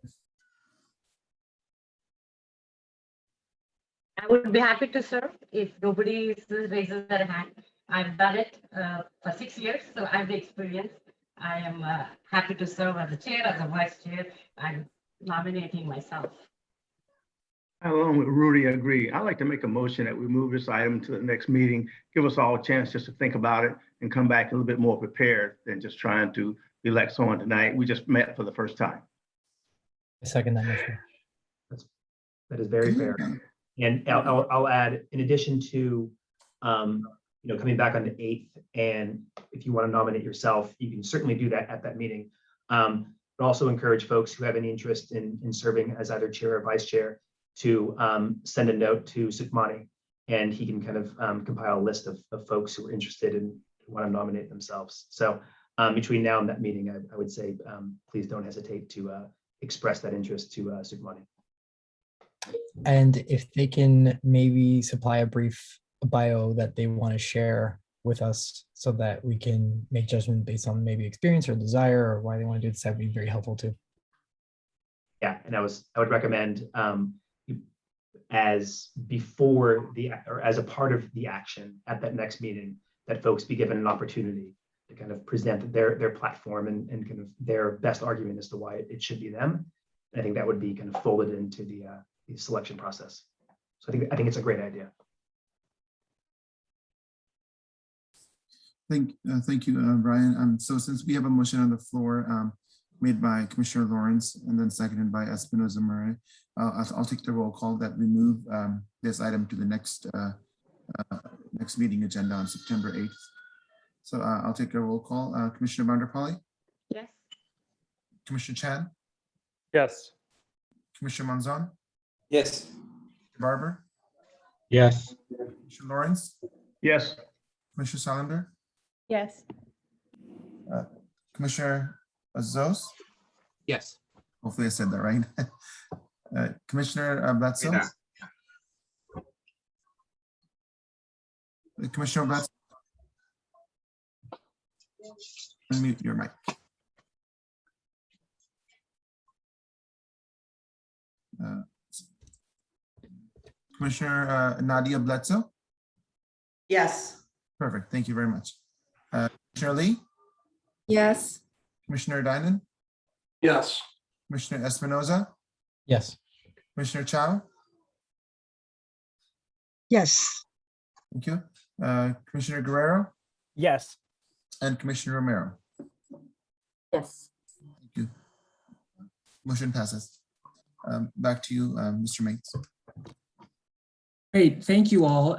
Speaker 16: I would be happy to serve if nobody raises their hand. I've done it for 6 years, so I have the experience. I am happy to serve as a chair, as a vice chair. I'm nominating myself.
Speaker 9: I along with Rudy agree. I'd like to make a motion that we move this item to the next meeting, give us all a chance just to think about it and come back a little bit more prepared than just trying to elect someone tonight. We just met for the first time.
Speaker 4: I second that motion.
Speaker 8: That is very fair. And I'll add, in addition to, coming back on the 8th, and if you want to nominate yourself, you can certainly do that at that meeting. But also encourage folks who have any interest in serving as either chair or vice chair to send a note to Sukmani, and he can kind of compile a list of folks who are interested and want to nominate themselves. So between now and that meeting, I would say, please don't hesitate to express that interest to Sukmani.
Speaker 4: And if they can maybe supply a brief bio that they want to share with us so that we can make judgment based on maybe experience or desire or why they want to do this, that would be very helpful too.
Speaker 8: Yeah, and I would recommend as before or as a part of the action at that next meeting, that folks be given an opportunity to kind of present their platform and kind of their best argument as to why it should be them. And I think that would be kind of folded into the selection process. So I think it's a great idea.
Speaker 1: Thank you, Brian. So since we have a motion on the floor made by Commissioner Lawrence and then seconded by Espinoza Murray, I'll take the roll call that we move this item to the next meeting agenda on September 8th. So I'll take a roll call. Commissioner Bandropali?
Speaker 16: Yes.
Speaker 1: Commissioner Chan?
Speaker 15: Yes.
Speaker 1: Commissioner Monzon?
Speaker 11: Yes.
Speaker 1: Barber?
Speaker 22: Yes.
Speaker 1: Commissioner Lawrence?
Speaker 9: Yes.
Speaker 1: Commissioner Salander?
Speaker 3: Yes.
Speaker 1: Commissioner Azos?
Speaker 12: Yes.
Speaker 1: Hopefully I said that right. Commissioner Bledsoe? Commissioner Bledsoe? Unmute your mic. Commissioner Nadia Bledsoe?
Speaker 20: Yes.
Speaker 1: Perfect. Thank you very much. Commissioner Lee?
Speaker 17: Yes.
Speaker 1: Commissioner Dinan?
Speaker 14: Yes.
Speaker 1: Commissioner Espinoza?
Speaker 4: Yes.
Speaker 1: Commissioner Chow?
Speaker 21: Yes.
Speaker 1: Thank you. Commissioner Guerrero?
Speaker 13: Yes.
Speaker 1: And Commissioner Romero?
Speaker 5: Yes.
Speaker 1: Thank you. Motion passes. Back to you, Mr. Mates.
Speaker 6: Great, thank you all.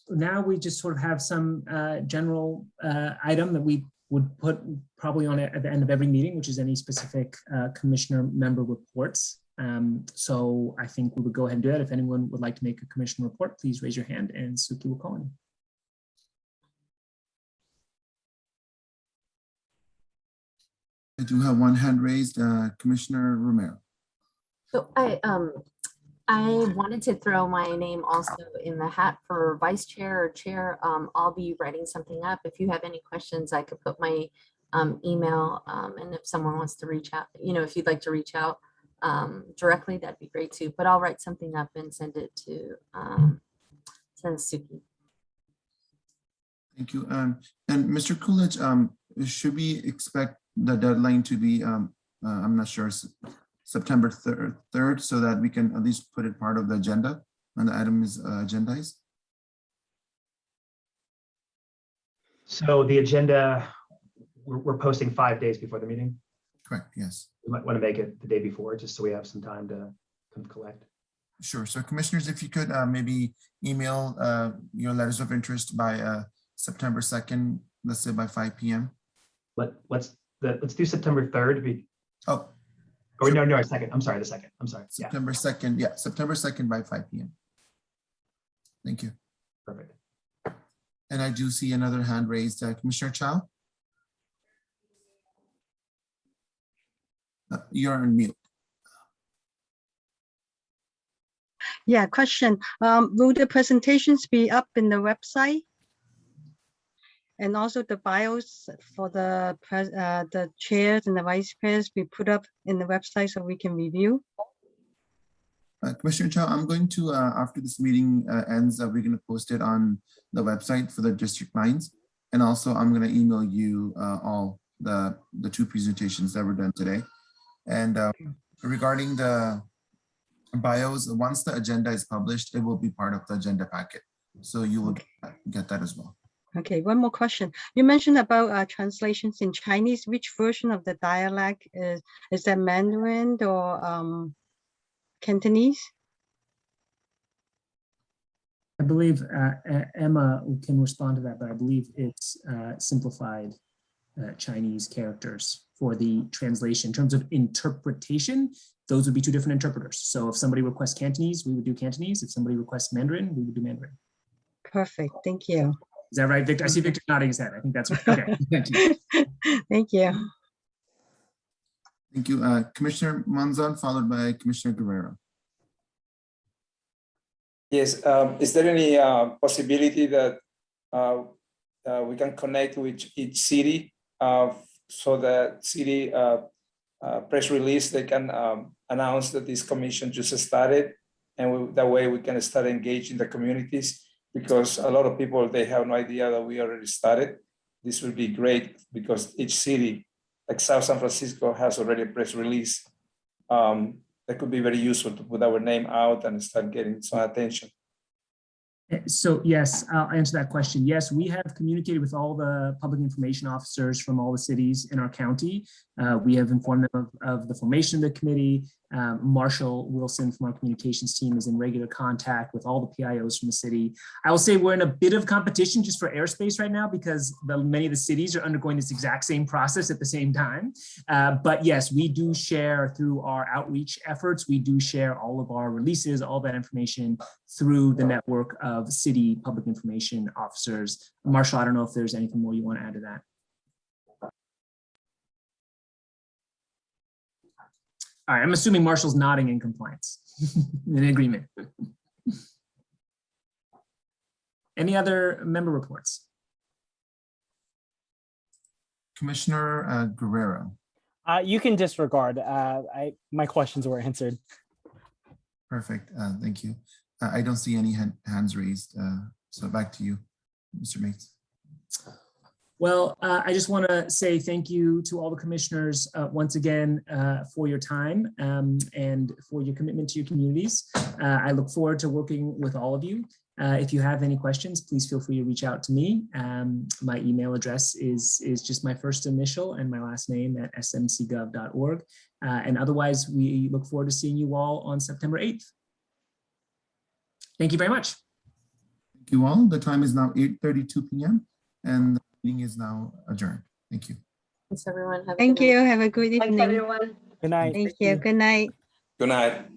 Speaker 6: Now we just sort of have some general item that we would put probably on it at the end of every meeting, which is any specific commissioner member reports. So I think we would go ahead and do that. If anyone would like to make a commissioner report, please raise your hand and Suki will call in.
Speaker 1: I do have one hand raised, Commissioner Romero.
Speaker 5: So I wanted to throw my name also in the hat for vice chair or chair. I'll be writing something up. If you have any questions, I could put my email, and if someone wants to reach out, if you'd like to reach out directly, that'd be great too. But I'll write something up and send it to Suki.
Speaker 1: Thank you. And Mr. Coolidge, should we expect the deadline to be, I'm not sure, September 3rd, so that we can at least put it part of the agenda and the item is agendized?
Speaker 8: So the agenda, we're posting 5 days before the meeting.
Speaker 1: Correct, yes.
Speaker 8: We might want to make it the day before, just so we have some time to come collect.
Speaker 1: Sure. So commissioners, if you could maybe email your letters of interest by September 2nd, let's say by 5 p.m.
Speaker 8: Let's do September 3rd.
Speaker 1: Oh.
Speaker 8: Or no, second. I'm sorry, the second. I'm sorry.
Speaker 1: September 2nd. Yeah, September 2nd by 5 p.m. Thank you.
Speaker 8: Perfect.
Speaker 1: And I do see another hand raised. Commissioner Chow? You're on mute.
Speaker 21: Yeah, question. Will the presentations be up in the website? And also the bios for the chairs and the vice chairs be put up in the website so we can review?
Speaker 1: Commissioner Chow, I'm going to, after this meeting ends, we're going to post it on the website for the district lines. And also I'm going to email you all the two presentations that were done today. And regarding the bios, once the agenda is published, it will be part of the agenda packet. So you will get that as well.
Speaker 21: Okay, one more question. You mentioned about translations in Chinese. Which version of the dialect is that Mandarin or Cantonese?
Speaker 6: I believe Emma can respond to that, but I believe it's simplified Chinese characters for the translation. In terms of interpretation, those would be two different interpreters. So if somebody requests Cantonese, we would do Cantonese. If somebody requests Mandarin, we would do Mandarin.
Speaker 21: Perfect, thank you.
Speaker 6: Is that right, Victor? I see Victor nodding his head. I think that's right. Okay, thank you.
Speaker 21: Thank you.
Speaker 1: Thank you. Commissioner Monzon, followed by Commissioner Guerrero.
Speaker 11: Yes, is there any possibility that we can connect with each city so that city press release, they can announce that this commission just started, and that way we can start engaging the communities, because a lot of people, they have no idea that we already started. This will be great because each city, like South San Francisco, has already a press release. That could be very useful to put our name out and start getting some attention.
Speaker 6: So yes, I'll answer that question. Yes, we have communicated with all the public information officers from all the cities in our county. We have informed them of the formation of the committee. Marshall Wilson from our communications team is in regular contact with all the PIOs from the city. I will say we're in a bit of competition just for airspace right now because many of the cities are undergoing this exact same process at the same time. But yes, we do share through our outreach efforts. We do share all of our releases, all that information through the network of city public information officers. Marshall, I don't know if there's anything more you want to add to that. All right, I'm assuming Marshall's nodding in compliance, in agreement. Any other member reports?
Speaker 1: Commissioner Guerrero.
Speaker 13: You can disregard. My questions were answered.
Speaker 1: Perfect, thank you. I don't see any hands raised, so back to you, Mr. Mates.
Speaker 6: Well, I just want to say thank you to all the commissioners once again for your time and for your commitment to your communities. I look forward to working with all of you. If you have any questions, please feel free to reach out to me. My email address is just my first initial and my last name at smcgov.org. And otherwise, we look forward to seeing you all on September 8th. Thank you very much.
Speaker 1: Thank you all. The time is now 8:32 p.m. and the meeting is now adjourned. Thank you.
Speaker 5: Thanks, everyone.
Speaker 21: Thank you. Have a good evening.
Speaker 16: Thanks, everyone.
Speaker 13: Good night.
Speaker 21: Thank you. Good night.
Speaker 11: Good night.